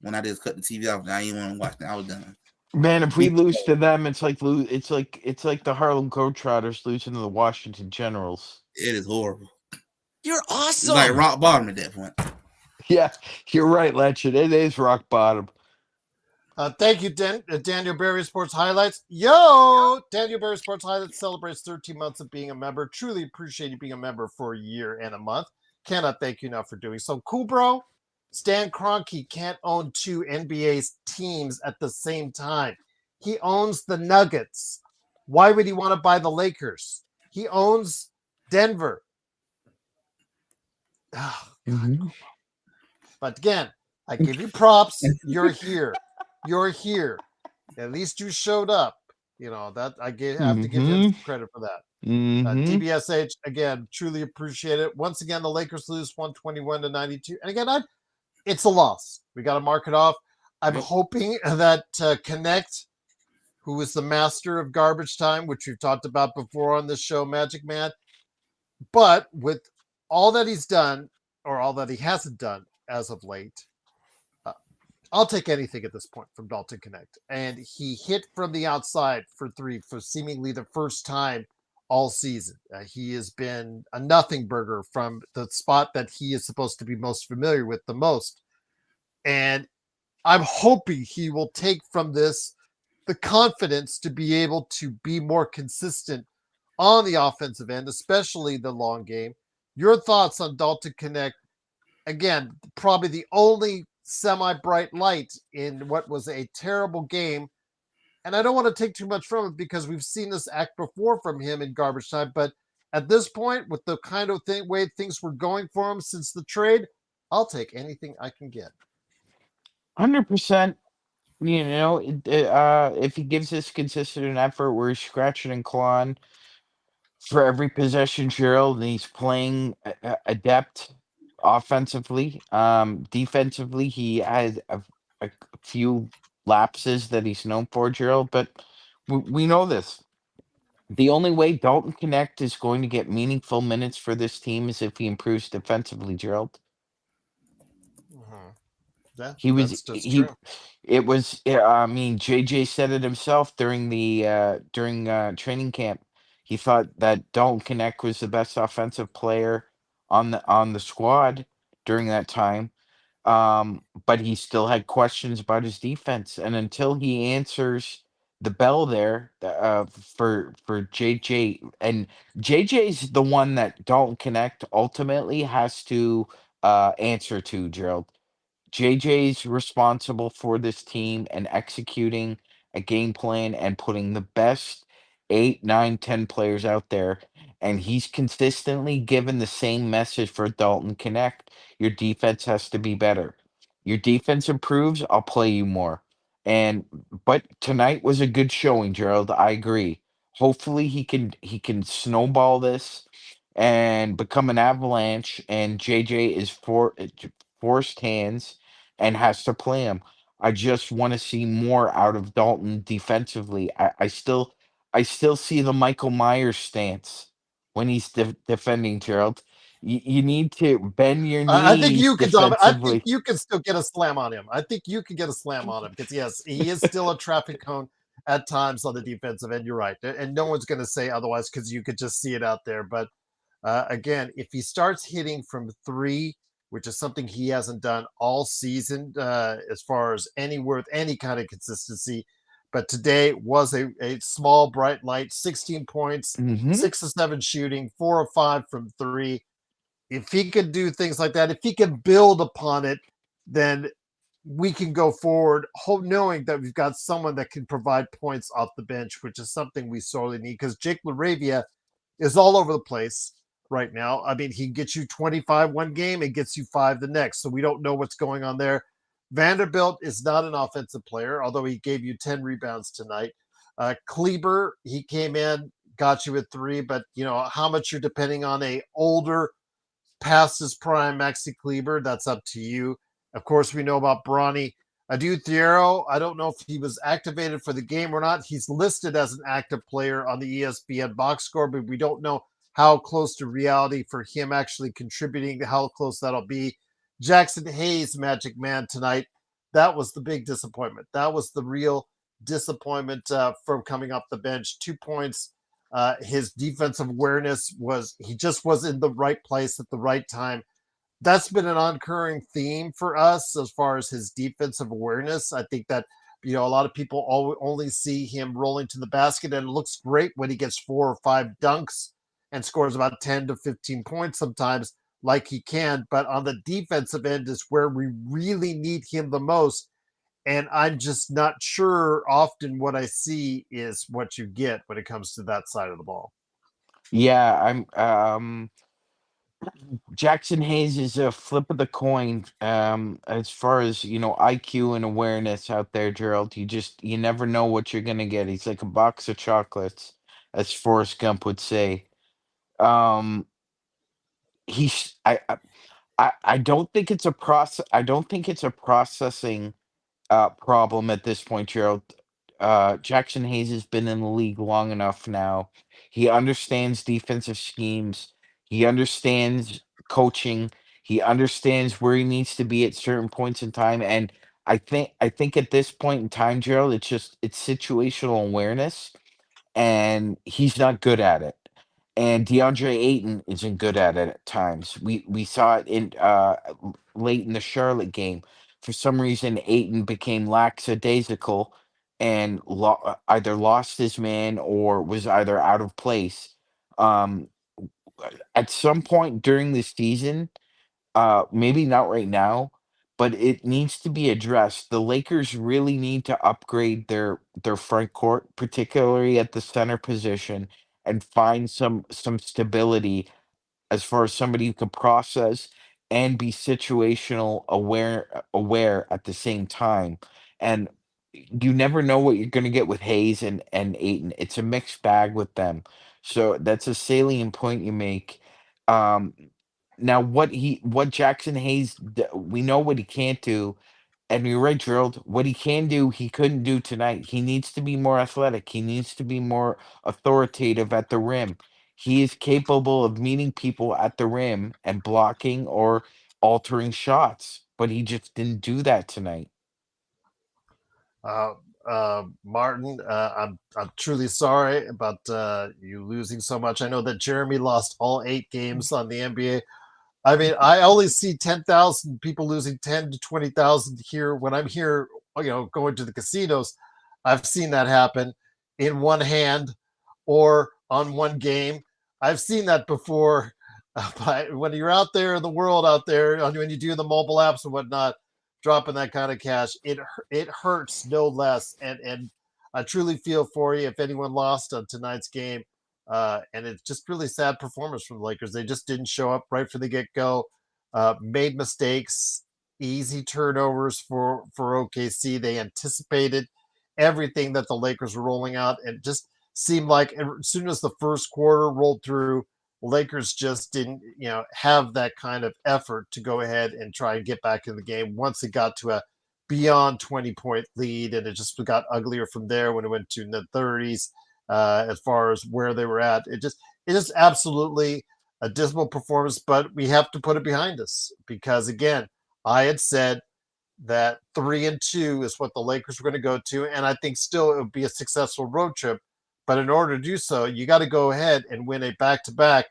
When I just cut the TV off, I didn't want to watch it. I was done. Man, if we lose to them, it's like the Harlem Globetrotters losing to the Washington Generals. It is horrible. You're awesome. It's like rock bottom at that point. Yeah, you're right, Legend. It is rock bottom. Thank you, Daniel Berry Sports Highlights. Yo, Daniel Berry Sports Highlights celebrates 13 months of being a member. Truly appreciate you being a member for a year and a month. Cannot thank you enough for doing so. Cool, bro. Stan Kroenke can't own 2 NBA teams at the same time. He owns the Nuggets. Why would he want to buy the Lakers? He owns Denver. Oh, But again, I give you props. You're here. You're here. At least you showed up. That I have to give you credit for that. DBSH, again, truly appreciate it. Once again, the Lakers lose 121-92. And again, it's a loss. We got to mark it off. I'm hoping that Connect, who is the master of garbage time, which we've talked about before on this show, Magic Man, but with all that he's done, or all that he hasn't done as of late, I'll take anything at this point from Dalton Connect. And he hit from the outside for 3 for seemingly the first time all season. He has been a nothing burger from the spot that he is supposed to be most familiar with the most. And I'm hoping he will take from this the confidence to be able to be more consistent on the offensive end, especially the long game. Your thoughts on Dalton Connect? Again, probably the only semi-bright light in what was a terrible game. And I don't want to take too much from it because we've seen this act before from him in garbage time. But at this point, with the kind of way things were going for him since the trade, I'll take anything I can get. 100%. If he gives this consistent effort where he's scratching and clawing for every possession, Gerald, and he's playing adept offensively. Defensively, he had a few lapses that he's known for, Gerald, but we know this. The only way Dalton Connect is going to get meaningful minutes for this team is if he improves defensively, Gerald. Mhm. Yeah, He was that's he true. it was I mean JJ said it himself during training camp. He thought that Dalton Connect was the best offensive player on the squad during that time. But he still had questions about his defense, and until he answers the bell there for JJ, and JJ's the one that Dalton Connect ultimately has to answer to, Gerald. JJ's responsible for this team and executing a game plan and putting the best 8, 9, 10 players out there. And he's consistently given the same message for Dalton Connect. Your defense has to be better. Your defense improves, I'll play you more. And but tonight was a good showing, Gerald. I agree. Hopefully he can snowball this and become an avalanche and JJ is forced hands and has to play him. I just want to see more out of Dalton defensively. I still see the Michael Myers stance when he's defending, Gerald. You need to bend your I think knees you can, Dom. I think defensively. you can still get a slam on him. I think you can get a slam on him because yes, he is still a traffic cone at times on the defensive end. You're right, and no one's going to say otherwise because you could just see it out there. But again, if he starts hitting from three, which is something he hasn't done all season, as far as any kind of consistency, but today was a small bright light, 16 points, Hmm. 6 of 7 shooting, 4 of 5 from three. If he can do things like that, if he can build upon it, then we can go forward, knowing that we've got someone that can provide points off the bench, which is something we sorely need because Jake LaRavia is all over the place right now. I mean, he gets you 25 one game and gets you 5 the next. So we don't know what's going on there. Vanderbilt is not an offensive player, although he gave you 10 rebounds tonight. Kleber, he came in, got you at 3, but you know how much you're depending on a older past his prime Maxi Kleber, that's up to you. Of course, we know about Bronny. Adu Thiero, I don't know if he was activated for the game or not. He's listed as an active player on the ESPN box score, but we don't know how close to reality for him actually contributing, how close that'll be. Jackson Hayes, Magic Man tonight. That was the big disappointment. That was the real disappointment from coming off the bench. 2 points, his defensive awareness he just was in the right place at the right time. That's been an occurring theme for us as far as his defensive awareness. I think that a lot of people only see him rolling to the basket, and it looks great when he gets 4 or 5 dunks and scores about 10 to 15 points sometimes, like he can. But on the defensive end is where we really need him the most. And I'm just not sure often what I see is what you get when it comes to that side of the ball. Yeah, I'm Jackson Hayes is a flip of the coin. As far as IQ and awareness out there, Gerald, you never know what you're gonna get. He's like a box of chocolates, as Forrest Gump would say. Um, he's I don't think it's a process. I don't think it's a processing problem at this point, Gerald. Jackson Hayes has been in the league long enough now. He understands defensive schemes. He understands coaching. He understands where he needs to be at certain points in time. And I think at this point in time, Gerald, it's situational awareness, and he's not good at it. And DeAndre Ayton isn't good at it at times. We saw it in late in the Charlotte game. For some reason, Ayton became lackadaisical and either lost his man or was either out of place. Um, at some point during the season, maybe not right now, but it needs to be addressed. The Lakers really need to upgrade their front court, particularly at the center position, and find some stability as far as somebody who can process and be situational aware at the same time. And you never know what you're going to get with Hayes and Aiton. It's a mixed bag with them. So that's a salient point you make. Um, Now what Jackson Hayes we know what he can't do, and you're right, Gerald. What he can do, he couldn't do tonight. He needs to be more athletic. He needs to be more authoritative at the rim. He is capable of meeting people at the rim and blocking or altering shots, but he just didn't do that tonight. Uh, Martin, I'm truly sorry about you losing so much. I know that Jeremy lost all 8 games on the NBA. I mean, I only see 10,000 people losing 10 to 20,000 here when I'm here, going to the casinos. I've seen that happen in one hand or on one game. I've seen that before. But when you're out there in the world out there, when you do the mobile apps and whatnot, dropping that kind of cash, it hurts no less. And I truly feel for you if anyone lost on tonight's game. And it's just really sad performance from the Lakers. They just didn't show up right from the get-go. Made mistakes, easy turnovers for OKC. They anticipated everything that the Lakers were rolling out, and just seemed like as soon as the first quarter rolled through, Lakers just didn't, have that kind of effort to go ahead and try and get back in the game once it got to a beyond 20-point lead, and it just got uglier from there when it went to the 30s. As far as where they were at, it is absolutely a dismal performance, but we have to put it behind us because, again, I had said that 3-2 is what the Lakers were going to go to, and I think still it would be a successful road trip. But in order to do so, you got to go ahead and win a back-to-back,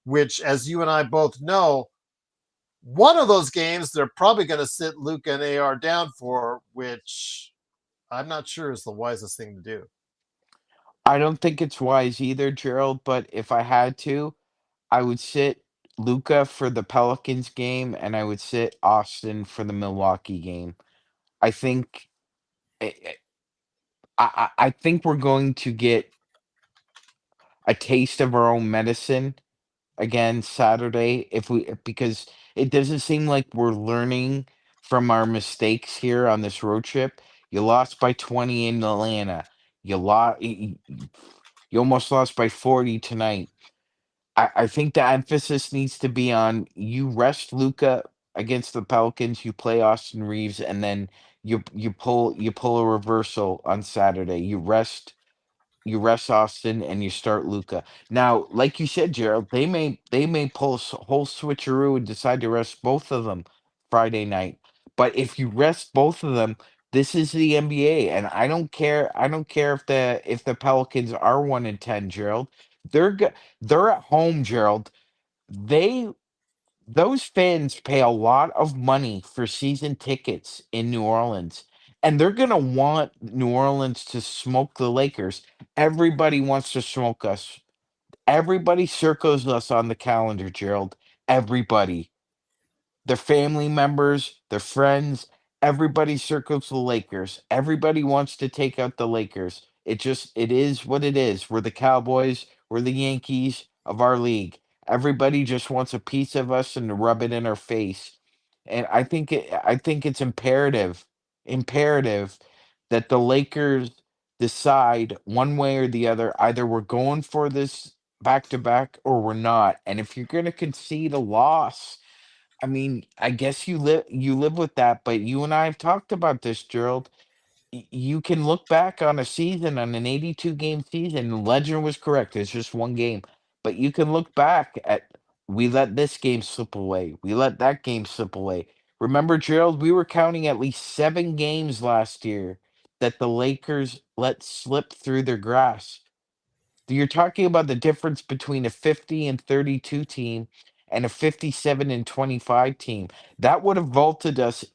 which, as you and I both know, one of those games they're probably going to sit Luka and AR down for, which I'm not sure is the wisest thing to do. I don't think it's wise either, Gerald, but if I had to, I would sit Luca for the Pelicans game and I would sit Austin for the Milwaukee game. I think I I think we're going to get a taste of our own medicine again Saturday because it doesn't seem like we're learning from our mistakes here on this road trip. You lost by 20 in Atlanta. You almost lost by 40 tonight. I think the emphasis needs to be on you rest Luca against the Pelicans, you play Austin Reeves, and then you pull a reversal on Saturday. You rest Austin and you start Luca. Now, like you said, Gerald, they may pull a whole switcheroo and decide to rest both of them Friday night. But if you rest both of them, this is the NBA, and I don't care. I don't care if the Pelicans are 1-10, Gerald. They're at home, Gerald. They those fans pay a lot of money for season tickets in New Orleans, and they're gonna want New Orleans to smoke the Lakers. Everybody wants to smoke us. Everybody circles us on the calendar, Gerald. Everybody. Their family members, their friends, everybody circles the Lakers. Everybody wants to take out the Lakers. It is what it is. We're the Cowboys, we're the Yankees of our league. Everybody just wants a piece of us and to rub it in our face. And I think it's imperative that the Lakers decide one way or the other. Either we're going for this back to back or we're not. And if you're going to concede a loss, I mean, I guess you live with that, but you and I have talked about this, Gerald. You can look back on a season, on an 82 game season. Legend was correct. It's just one game. But you can look back at we let this game slip away. We let that game slip away. Remember, Gerald, we were counting at least 7 games last year that the Lakers let slip through their grasp. You're talking about the difference between a 50 and 32 team and a 57 and 25 team. That would have vaulted us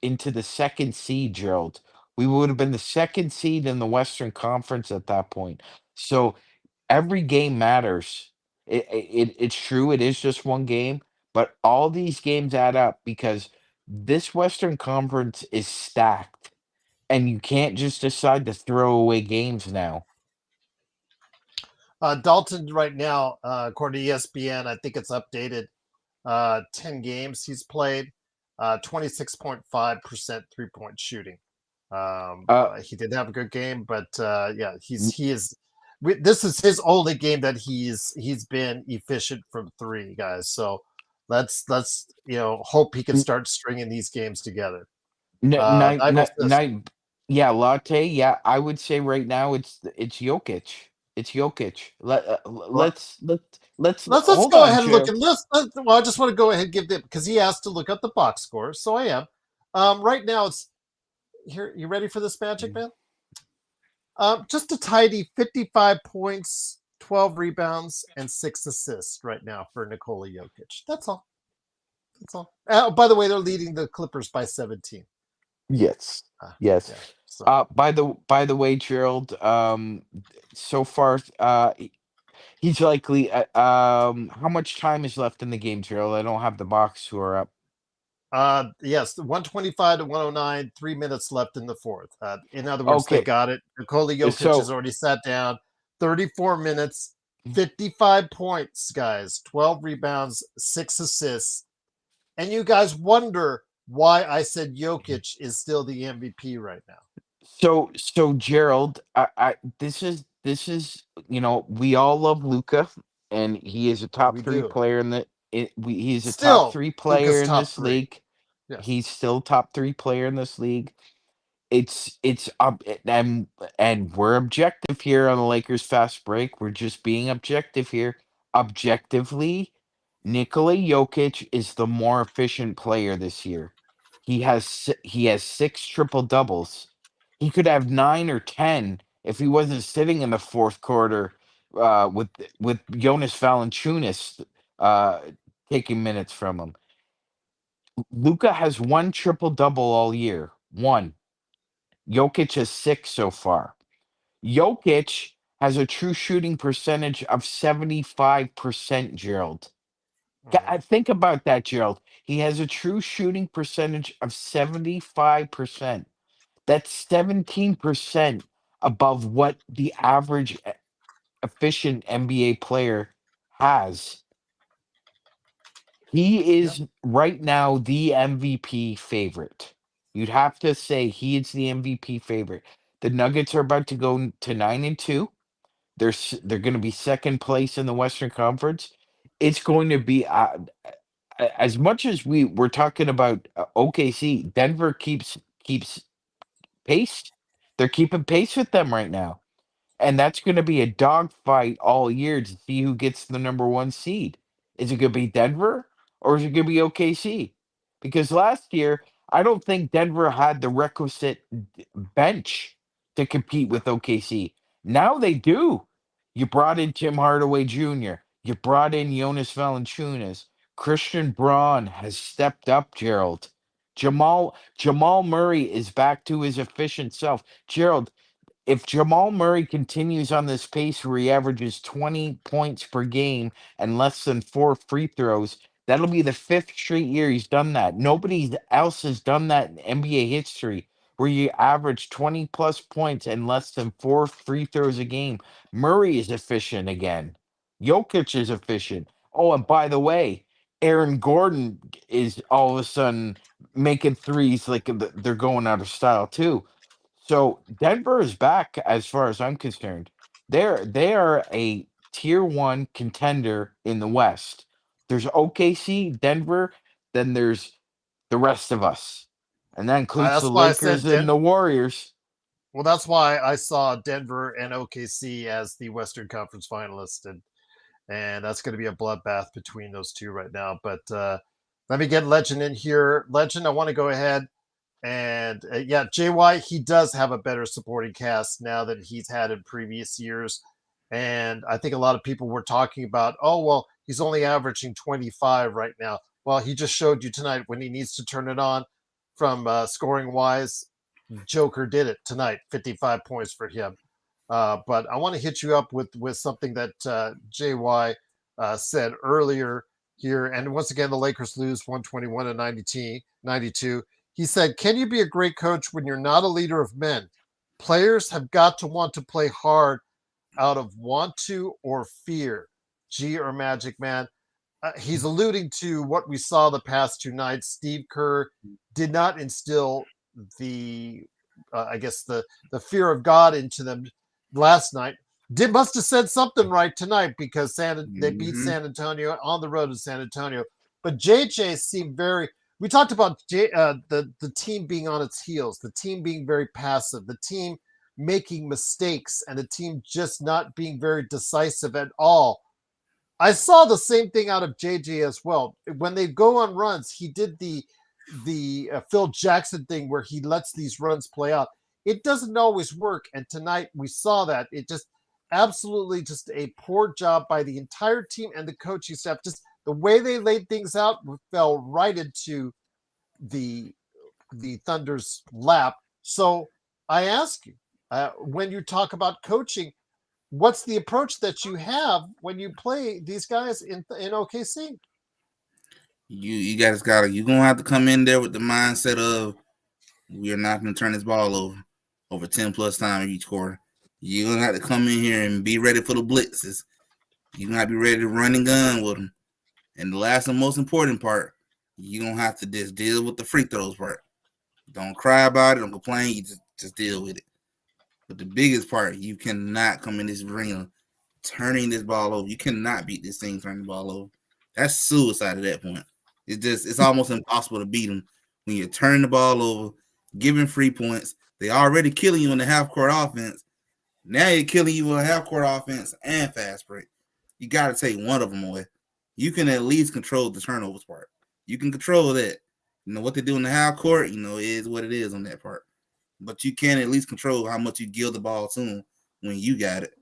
into the second seed, Gerald. We would have been the second seed in the Western Conference at that point. So every game matters. It's true, it is just one game, but all these games add up because this Western Conference is stacked, and you can't just decide to throw away games now. Dalton right now, according to ESPN, I think it's updated. 10 games he's played, 26.5% 3-point shooting. He did have a good game, but yeah, this is his only game that he's been efficient from three, guys. So let's hope he can start stringing these games together. Nigel says, yeah, Latte. Yeah, I would say right now it's Jokic. It's Jokic. Let's let's hold go on, ahead and look Joe. at this. Well, I just want to go ahead and give them because he asked to look up the box score, so I am. Right now it's here. You ready for this magic, man? Just a tidy 55 points, 12 rebounds, and 6 assists right now for Nikola Jokic. That's all. That's all. By the way, they're leading the Clippers by 17. Yes. Yes. Yeah, so. By the way, Gerald, so far, he's likely. How much time is left in the game, Gerald? I don't have the box score up. Yes, 125 to 109, 3 minutes left in the fourth. In other words, they Okay. got it. Nikola Jokic So- has already sat down. 34 minutes, 55 points, guys, 12 rebounds, 6 assists. And you guys wonder why I said Jokic is still the MVP right now. So Gerald, this is we all love Luca, and he is a top We three do. player in the. He's a Still, top three player Luka's in top this 3. league. Yes. He's still top 3 player in this league. It's and we're objective here on the Lakers fast break. We're just being objective here. Objectively, Nikola Jokic is the more efficient player this year. He has 6 triple doubles. He could have 9 or 10 if he wasn't sitting in the fourth quarter with Jonas Valanciunas taking minutes from him. Luka has 1 triple double all year. 1. Jokic has 6 so far. Jokic has a true shooting percentage of 75%, Gerald. Think about that, Gerald. He has a true shooting percentage of 75%. That's 17% above what the average efficient NBA player has. He is right now the MVP favorite. You'd have to say he is the MVP favorite. The Nuggets are about to go to 9-2. They're going to be second place in the Western Conference. It's going to be as much as we're talking about OKC. Denver keeps pace. They're keeping pace with them right now. And that's going to be a dogfight all year to see who gets the number 1 seed. Is it going to be Denver or is it going to be OKC? Because last year, I don't think Denver had the requisite bench to compete with OKC. Now they do. You brought in Tim Hardaway Jr., you brought in Jonas Valanciunas. Christian Braun has stepped up, Gerald. Jamal Murray is back to his efficient self. Gerald, if Jamal Murray continues on this pace where he averages 20 points per game and less than 4 free throws, that'll be the 5th straight year he's done that. Nobody else has done that in NBA history where you average 20 plus points and less than 4 free throws a game. Murray is efficient again. Jokic is efficient. Oh, and by the way, Aaron Gordon is all of a sudden making threes like they're going out of style too. So Denver is back as far as I'm concerned. They are a tier 1 contender in the West. There's OKC, Denver, then there's the rest of us. And that includes That's the why I said Lakers and the Warriors. Well, that's why I saw Denver and OKC as the Western Conference finalists, and that's going to be a bloodbath between those two right now. But let me get Legend in here. Legend, I want to go ahead and yeah, JY, he does have a better supporting cast now than he's had in previous years, and I think a lot of people were talking about, oh well, he's only averaging 25 right now. Well, he just showed you tonight when he needs to turn it on from scoring wise. Joker did it tonight, 55 points for him. But I want to hit you up with something that JY said earlier here. And once again, the Lakers lose 121 to 92. He said, can you be a great coach when you're not a leader of men? Players have got to want to play hard out of want to or fear. G or Magic Man. He's alluding to what we saw the past 2 nights. Steve Kerr did not instill the I guess the fear of God into them last night. Must have said something right tonight because they beat San Antonio on the road to San Antonio. But JJ seemed very. We talked about the team being on its heels, the team being very passive, the team making mistakes, and the team just not being very decisive at all. I saw the same thing out of JJ as well. When they go on runs, he did the Phil Jackson thing where he lets these runs play out. It doesn't always work, and tonight we saw that. It just absolutely just a poor job by the entire team and the coaching staff. Just the way they laid things out fell right into the Thunder's lap. So I ask you, when you talk about coaching, what's the approach that you have when you play these guys in OKC? You guys you're gonna have to come in there with the mindset of we are not gonna turn this ball over 10 plus times each quarter. You're gonna have to come in here and be ready for the blitzes. You're gonna have to be ready to run and gun with them. And the last and most important part, you're gonna have to just deal with the free throws part. Don't cry about it, don't complain, you just deal with it. But the biggest part, you cannot come in this arena turning this ball over. You cannot beat this thing turning the ball over. That's suicide at that point. It's almost impossible to beat them when you're turning the ball over, giving free points. They already killing you in the half-court offense. Now you're killing you in half-court offense and fast break. You got to take one of them away. You can at least control the turnovers part. You can control that. You know, what they do in the half-court, is what it is on that part. But you can at least control how much you give the ball to them when you got it.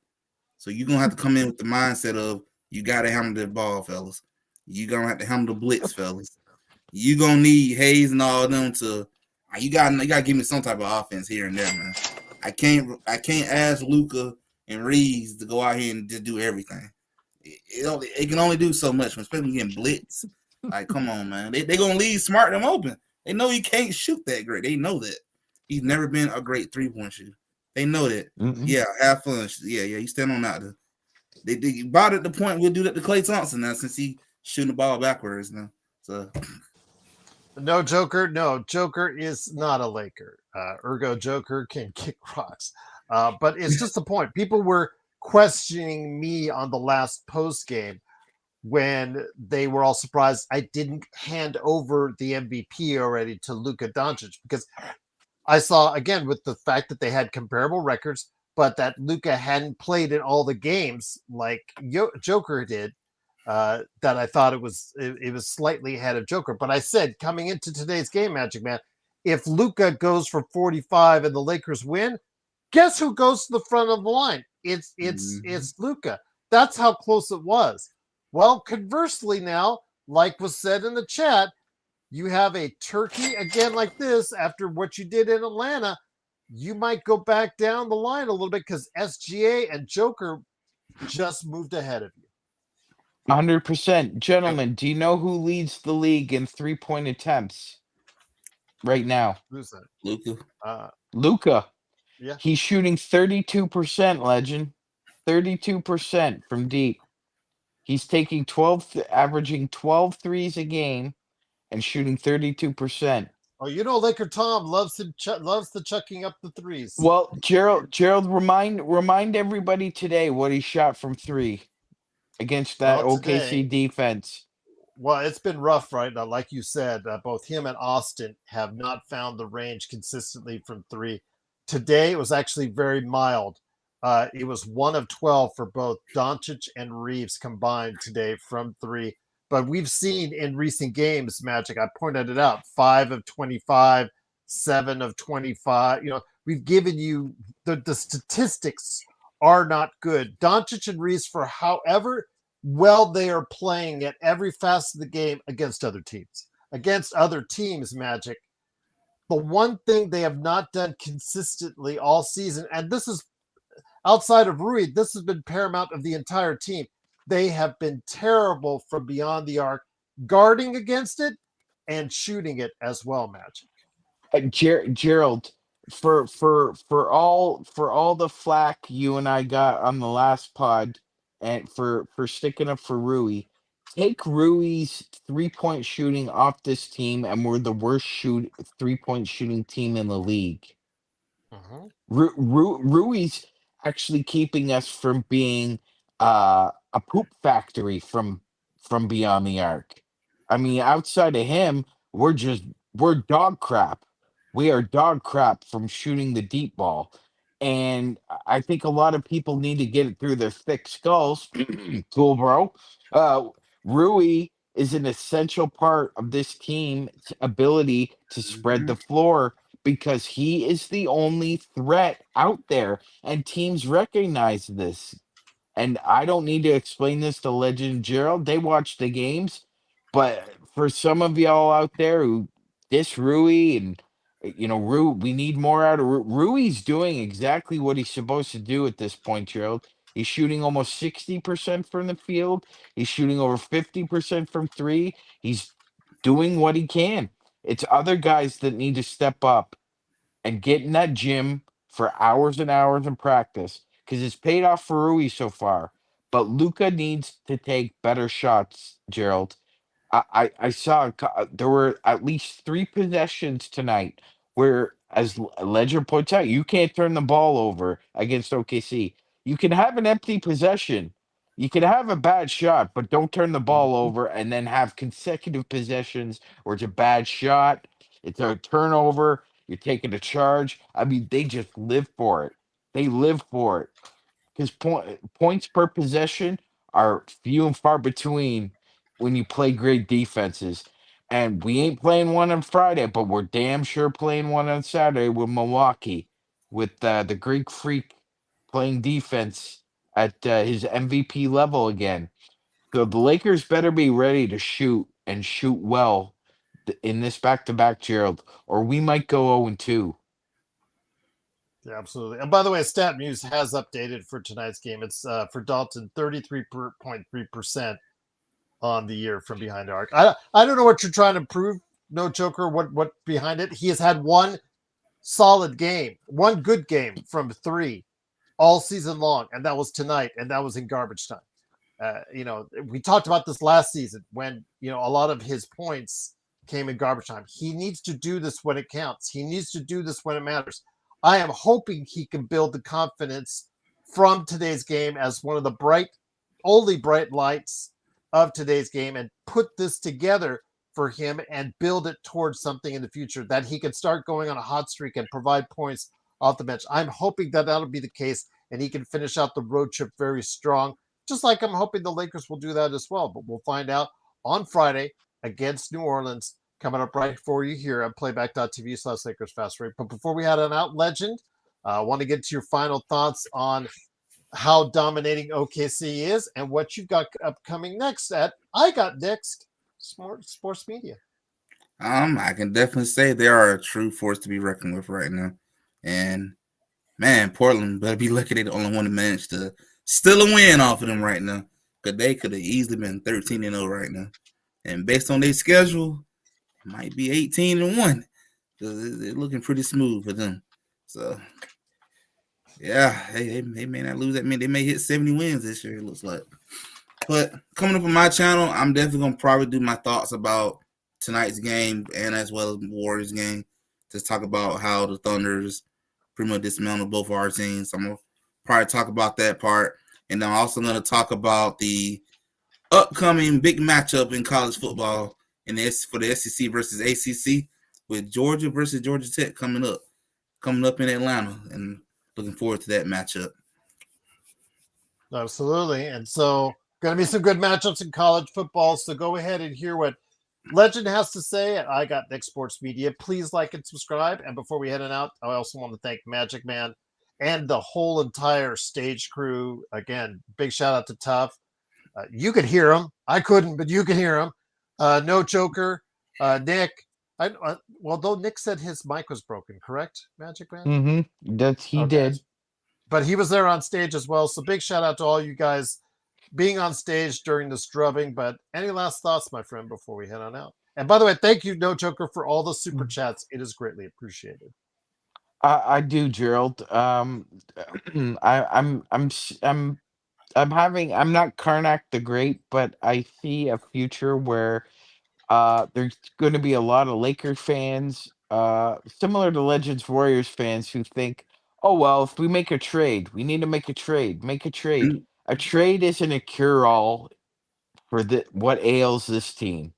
So you're going to have to come in with the mindset of you got to handle that ball, fellas. You're going to have to handle the blitz, fellas. You're going to need Hayes and all of them to you got to give me some type of offense here and there, man. I can't ask Luka and Reeves to go out here and just do everything. It can only do so much, especially getting blitz. Like, come on, man. They're going to leave Smart them open. They know he can't shoot that great. They know that. He's never been a great three-point shooter. They know that. Mm-hmm. Yeah, have fun. Yeah, you stand on that. They about at the point we'll do that to Klay Thompson now since he shooting the ball backwards now. So no, Joker is not a Laker. Ergo Joker can kick rocks. But it's just the point. People were questioning me on the last post game when they were all surprised I didn't hand over the MVP already to Luka Doncic, because I saw, again, with the fact that they had comparable records, but that Luka hadn't played in all the games like Joker did, that I thought it was slightly ahead of Joker. But I said, coming into today's game, Magic Man, if Luka goes for 45 and the Lakers win, guess who goes to the front of the line? It's Luka. That's how close it was. Well, conversely now, like was said in the chat, you have a turkey again like this after what you did in Atlanta, you might go back down the line a little bit because SGA and Joker just moved ahead of you. 100%. Gentlemen, do you know who leads the league in three-point attempts right now? Who's that? Luka. Luka. Yeah. He's shooting 32%, Legend. 32% from deep. He's taking averaging 12 threes a game and shooting 32%. Oh, Laker Tom loves the chucking up the threes. Well, Gerald, remind everybody today what he shot from three against that OKC defense. Well, it's been rough right now. Like you said, both him and Austin have not found the range consistently from three. Today, it was actually very mild. It was 1 of 12 for both Doncic and Reeves combined today from three. But we've seen in recent games, Magic, I pointed it out, 5 of 25, 7 of 25. We've given you the statistics are not good. Doncic and Reeves, for however well they are playing at every facet of the game against other teams. Against other teams, Magic, the one thing they have not done consistently all season, and this is outside of Rui, this has been paramount of the entire team. They have been terrible from beyond the arc, guarding against it and shooting it as well, Magic. Gerald, for all the flack you and I got on the last pod, and for sticking up for Rui, take Rui's 3-point shooting off this team, and we're the worst three-point shooting team in the league. Rui's actually keeping us from being a poop factory from beyond the arc. I mean, outside of him, we're dog crap. We are dog crap from shooting the deep ball. And I think a lot of people need to get it through their thick skulls. Cool, bro. Uh, Rui is an essential part of this team's ability to spread the floor because he is the only threat out there, and teams recognize this. And I don't need to explain this to Legend Gerald. They watch the games. But for some of y'all out there who diss Rui and Rui, we need more out of Rui's doing exactly what he's supposed to do at this point, Gerald. He's shooting almost 60% from the field. He's shooting over 50% from three. He's doing what he can. It's other guys that need to step up and get in that gym for hours and hours in practice because it's paid off for Rui so far. But Luca needs to take better shots, Gerald. I saw there were at least three possessions tonight where, as Ledger points out, you can't turn the ball over against OKC. You can have an empty possession. You can have a bad shot, but don't turn the ball over and then have consecutive possessions where it's a bad shot, it's a turnover, you're taking a charge. I mean, they just live for it. They live for it because points per possession are few and far between when you play great defenses. And we ain't playing one on Friday, but we're damn sure playing one on Saturday with Milwaukee, with the Greek Freak playing defense at his MVP level again. So the Lakers better be ready to shoot and shoot well in this back-to-back, Gerald, or we might go 0-2. Yeah, absolutely. And by the way, Stat Muse has updated for tonight's game. It's for Dalton 33.3% on the year from behind the arc. I don't know what you're trying to prove, No Joker. What behind it? He has had one solid game, one good game from three all season long, and that was tonight, and that was in garbage time. We talked about this last season when a lot of his points came in garbage time. He needs to do this when it counts. He needs to do this when it matters. I am hoping he can build the confidence from today's game as one of the only bright lights of today's game and put this together for him and build it towards something in the future that he can start going on a hot streak and provide points off the bench. I'm hoping that that'll be the case and he can finish out the road trip very strong, just like I'm hoping the Lakers will do that as well. But we'll find out on Friday against New Orleans, coming up right for you here at playback.tv/Lakers Fast Break. But before we head on out, Legend, I want to get to your final thoughts on how dominating OKC is and what you've got upcoming next at I Got Next Sports Media. I can definitely say they are a true force to be reckoned with right now. And man, Portland better be lucky they're the only one that managed to steal a win off of them right now. Because they could have easily been 13-0 right now. And based on their schedule, it might be 18-1. Because they're looking pretty smooth for them. So, yeah, they may not lose that many. They may hit 70 wins this year, it looks like. But coming up on my channel, I'm definitely going to probably do my thoughts about tonight's game and as well as the Warriors game. Just talk about how the Thunders pretty much dismantled both of our teams. So I'm going to probably talk about that part. And I'm also going to talk about the upcoming big matchup in college football for the SEC versus ACC with Georgia versus Georgia Tech coming up in Atlanta, and looking forward to that matchup. Absolutely. And so going to be some good matchups in college football. So go ahead and hear what Legend has to say at I Got Next Sports Media. Please like and subscribe. And before we head on out, I also want to thank Magic Man and the whole entire stage crew. Again, big shout out to Tough. You could hear him. I couldn't, but you can hear him. No Joker, Nick. Though Nick said his mic was broken, correct, Magic Man? Mm-hmm. He did. But he was there on stage as well. So big shout out to all you guys being on stage during this drubbing. But any last thoughts, my friend, before we head on out? And by the way, thank you, No Joker, for all the super chats. It is greatly appreciated. I do, Gerald. I'm not Karnak the Great, but I see a future where there's going to be a lot of Laker fans similar to Legends Warriors fans who think, oh well, if we make a trade, we need to make a trade. Make a trade. Mm. A trade isn't a cure-all for what ails this team.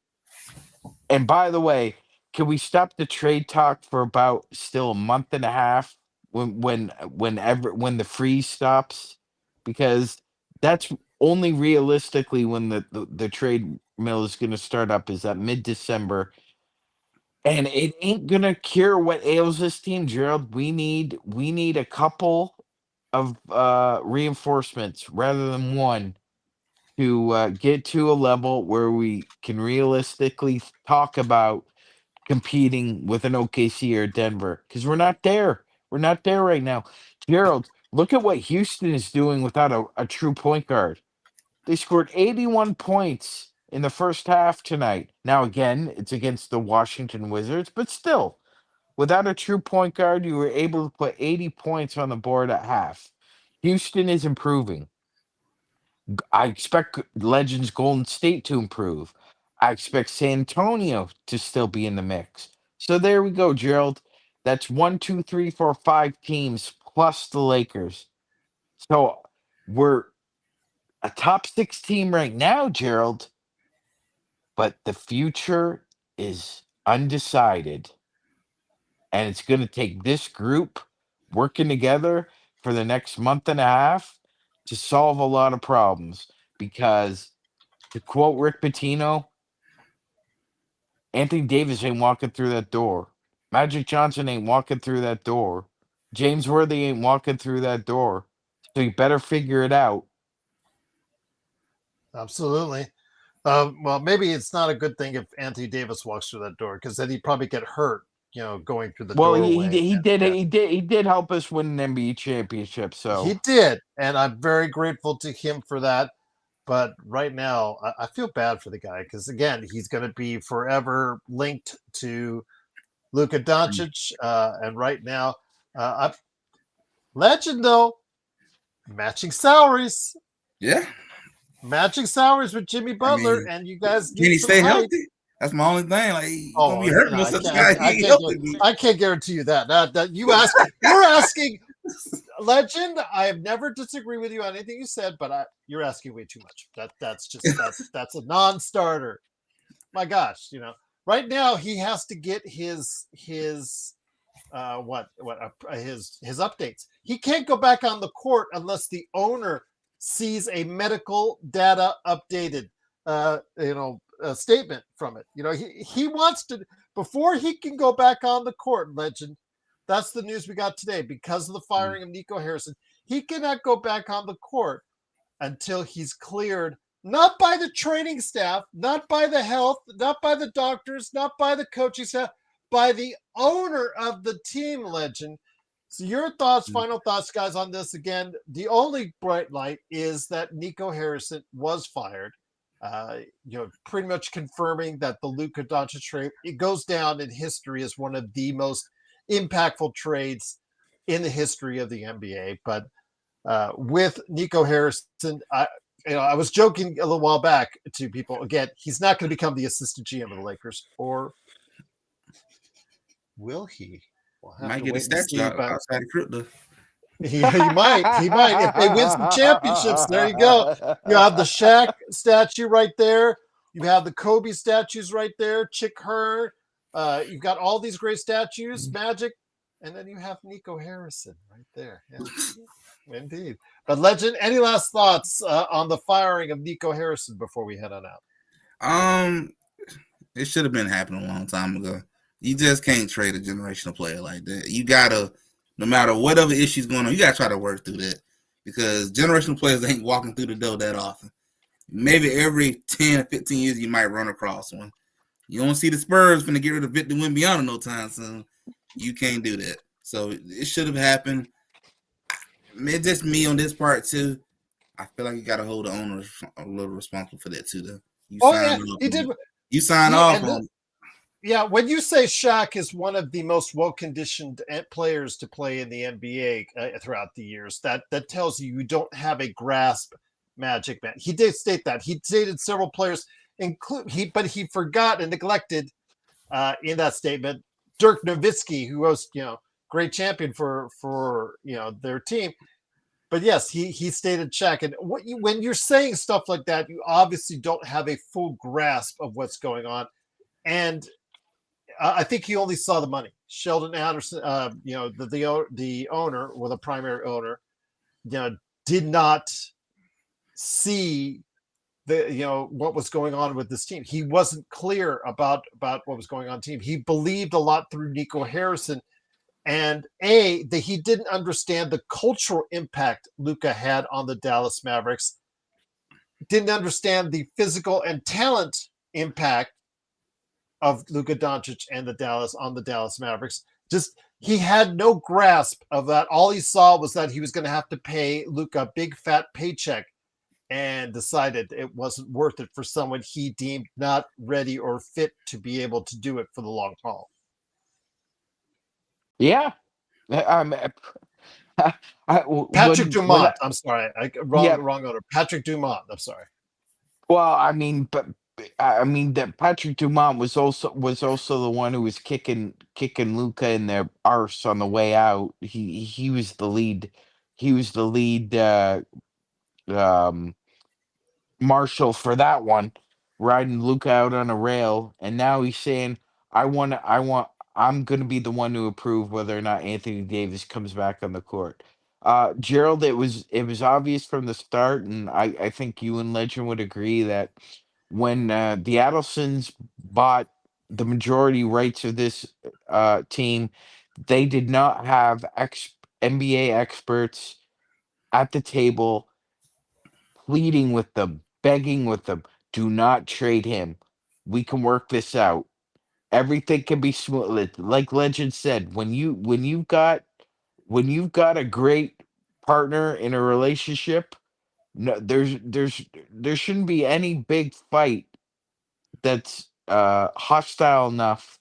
And by the way, can we stop the trade talk for about still a month and a half when the freeze stops? Because that's only realistically when the trade mill is going to start up, is that mid-December. And it ain't gonna cure what ails this team, Gerald. We need a couple of reinforcements rather than one to get to a level where we can realistically talk about competing with an OKC or Denver, because we're not there. We're not there right now. Gerald, look at what Houston is doing without a true point guard. They scored 81 points in the first half tonight. Now, again, it's against the Washington Wizards, but still, without a true point guard, you were able to put 80 points on the board at half. Houston is improving. I expect Legends Golden State to improve. I expect San Antonio to still be in the mix. So there we go, Gerald. That's 1, 2, 3, 4, 5 teams plus the Lakers. So we're a top 6 team right now, Gerald, but the future is undecided. And it's going to take this group working together for the next month and a half to solve a lot of problems. Because, to quote Rick Pitino, Anthony Davis ain't walking through that door. Magic Johnson ain't walking through that door. James Worthy ain't walking through that door. So you better figure it out. Absolutely. Well, maybe it's not a good thing if Anthony Davis walks through that door, because then he'd probably get hurt, going through the Well, doorway. he did help us win an NBA championship. So He did, and I'm very grateful to him for that. But right now, I feel bad for the guy, because again, he's going to be forever linked to Luka Doncic, and right now, Legend though, matching salaries. Yeah. Matching salaries with Jimmy Butler, and you guys Can he need some stay height. healthy? That's my only thing. Like, he's gonna be hurt most of the time. I can't guarantee you that. You're asking, Legend. I have never disagreed with you on anything you said, but you're asking way too much. That's a non-starter. My gosh, right now he has to get his updates. He can't go back on the court unless the owner sees a medical data updated statement from it. He wants to, before he can go back on the court. Legend, that's the news we got today. Because of the firing of Nico Harrison, he cannot go back on the court until he's cleared, not by the training staff, not by the health, not by the doctors, not by the coaching staff, by the owner of the team. Legend. So your thoughts, final thoughts, guys, on this. Again, the only bright light is that Nico Harrison was fired. Pretty much confirming that the Luka Doncic trade, it goes down in history as one of the most impactful trades in the history of the NBA. But with Nico Harrison, I was joking a little while back to people. Again, he's not going to become the assistant GM of the Lakers, or will he? We'll might get a statue outside of crypto. He might if they win some championships. There you go. You have the Shaq statue right there. You have the Kobe statues right there. Chick Hearn. You've got all these great statues, Magic, and then you have Nico Harrison right there. Yeah, indeed. But Legend, any last thoughts on the firing of Nico Harrison before we head on out? It should have been happening a long time ago. You just can't trade a generational player like that. You gotta, no matter whatever issues going on, you gotta try to work through that, because generational players ain't walking through the door that often. Maybe every 10 or 15 years you might run across one. You don't see the Spurs finna get rid of Victor Wembanyama no time soon. You can't do that. So it should have happened. It's just me on this part too. I feel like you gotta hold the owner a little responsible for that too, though. He did. You signed off on. Yeah, when you say Shaq is one of the most well-conditioned players to play in the NBA throughout the years, that tells you don't have a grasp, Magic Man. He did state that. He stated several players, but he forgot and neglected in that statement Dirk Nowitzki, who was, great champion for their team. But yes, he stayed in check. And when you're saying stuff like that, you obviously don't have a full grasp of what's going on. And I think he only saw the money. Sheldon Anderson, the owner, or the primary owner, did not see what was going on with this team. He wasn't clear about what was going on in the team. He believed a lot through Nico Harrison, and that he didn't understand the cultural impact Luka had on the Dallas Mavericks. Didn't understand the physical and talent impact of Luka Doncic and the Dallas Mavericks. Just he had no grasp of that. All he saw was that he was going to have to pay Luka a big fat paycheck, and decided it wasn't worth it for someone he deemed not ready or fit to be able to do it for the long haul. Yeah. Patrick Dumont. I'm sorry. Wrong owner. Patrick Dumont. I'm sorry. Well, that Patrick Dumont was also the one who was kicking Luca in their arse on the way out. He was the lead. He was the lead marshal for that one, riding Luca out on a rail, and now he's saying, I'm going to be the one to approve whether or not Anthony Davis comes back on the court. Gerald, it was obvious from the start, and I think you and Legend would agree that when the Adelsons bought the majority rights of this team, they did not have NBA experts at the table pleading with them, begging with them, do not trade him. We can work this out. Everything can be smooth. Like Legend said, when you've got a great partner in a relationship, no, there shouldn't be any big fight that's hostile enough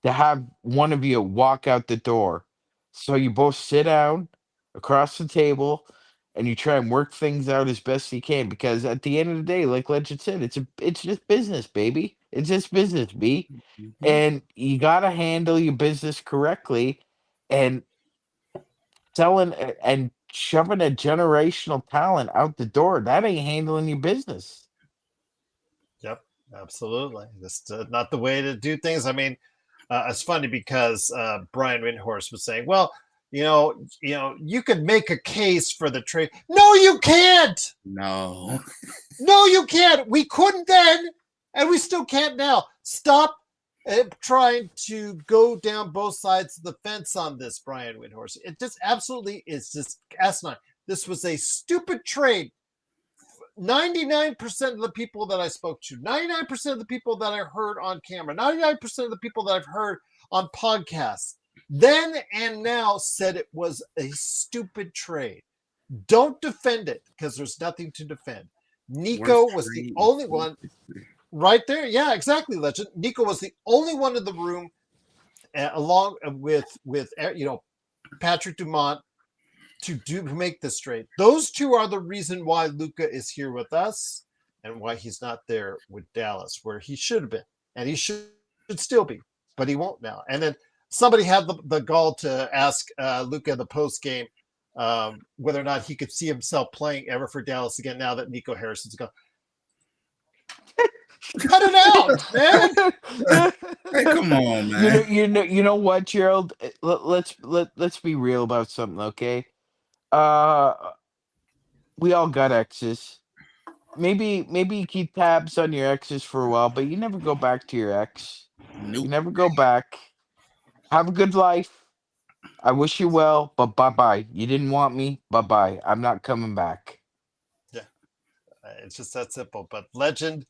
to have one of you walk out the door. So you both sit down across the table and you try and work things out as best you can, because at the end of the day, like Legend said, it's just business, baby. It's just business, B. Mm-hmm. And you gotta handle your business correctly, and selling and shoving a generational talent out the door, that ain't handling your business. Yep, absolutely. Just not the way to do things. I mean, it's funny because Brian Windhorst was saying, well, you could make a case for the trade. No, you can't. No. No, you can't. We couldn't then, and we still can't now. Stop trying to go down both sides of the fence on this, Brian Windhorst. It just absolutely is just asinine. This was a stupid trade. 99% of the people that I spoke to, 99% of the people that I heard on camera, 99% of the people that I've heard on podcasts, then and now said it was a stupid trade. Don't defend it, because there's nothing to defend. Nico was the only one right there. Yeah, exactly, Legend. Nico was the only one in the room, along with Patrick Dumont, to make this trade. Those two are the reason why Luka is here with us and why he's not there with Dallas, where he should have been, and he should still be, but he won't now. And then somebody had the gall to ask Luka in the post game whether or not he could see himself playing ever for Dallas again now that Nico Harrison's gone. Cut it out, man. Hey, come on, man. You know what, Gerald? Let's be real about something, okay? We all got exes. Maybe you keep tabs on your exes for a while, but you never go back to your ex. Nope. You never go back. Have a good life. I wish you well, but bye-bye. You didn't want me, bye-bye. I'm not coming back. Yeah, it's just that simple. But Legend,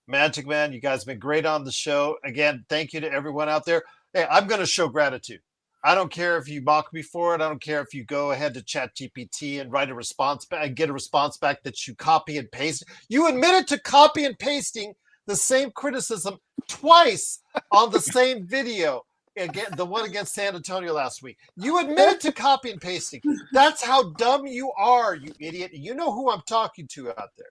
Magic Man, you guys have been great on the show. Again, thank you to everyone out there. Hey, I'm going to show gratitude. I don't care if you mock me for it. I don't care if you go ahead to ChatGPT and write a response back and get a response back that you copy and paste. You admitted to copy and pasting the same criticism twice on the same video. Again, the one against San Antonio last week. You admitted to copy and pasting. That's how dumb you are, you idiot. You know who I'm talking to out there.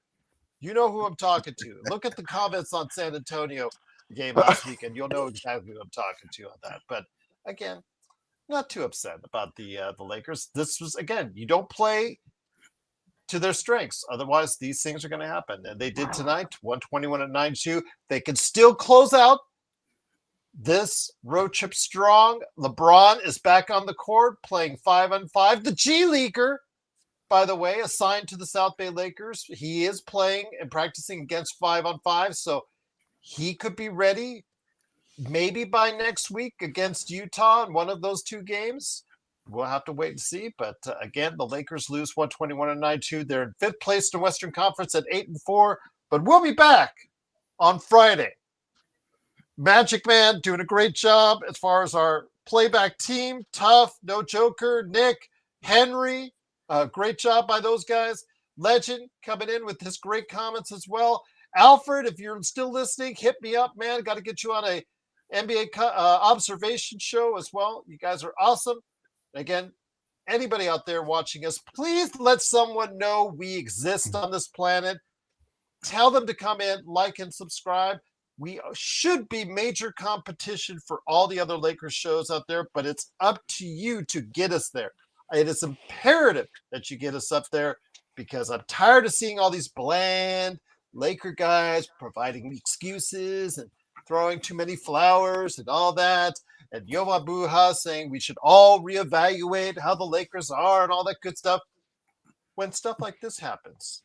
You know who I'm talking to. Look at the comments on San Antonio game last week, and you'll know exactly who I'm talking to on that. But again, not too upset about the Lakers. This was, again, you don't play to their strengths. Otherwise, these things are going to happen. And they did tonight, 121-92. They can still close out this road trip strong. LeBron is back on the court playing 5-on-5. The G Leaguer, by the way, assigned to the South Bay Lakers. He is playing and practicing against 5-on-5. So he could be ready maybe by next week against Utah in one of those two games. We'll have to wait and see. But again, the Lakers lose 121-92. They're in 5th place in the Western Conference at 8-4. But we'll be back on Friday. Magic Man doing a great job as far as our playback team. Tough, No Joker, Nick, Henry. Great job by those guys. Legend coming in with his great comments as well. Alfred, if you're still listening, hit me up, man. Got to get you on a NBA observation show as well. You guys are awesome. Again, anybody out there watching us, please let someone know we exist on this planet. Tell them to come in, like, and subscribe. We should be major competition for all the other Lakers shows out there, but it's up to you to get us there. It is imperative that you get us up there because I'm tired of seeing all these bland Laker guys providing excuses and throwing too many flowers and all that. And Yova Buha saying we should all reevaluate how the Lakers are and all that good stuff. When stuff like this happens,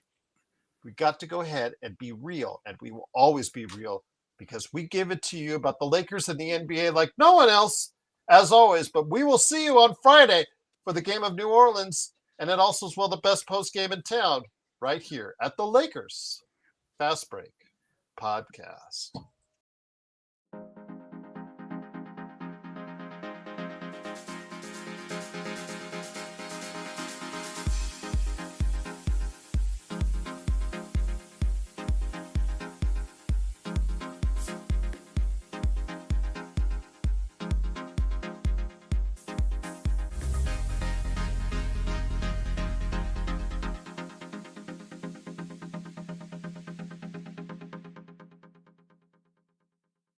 we got to go ahead and be real, and we will always be real because we give it to you about the Lakers and the NBA like no one else, as always. But we will see you on Friday for the game of New Orleans, and then also as well the best post game in town right here at the Lakers Fast Break Podcast.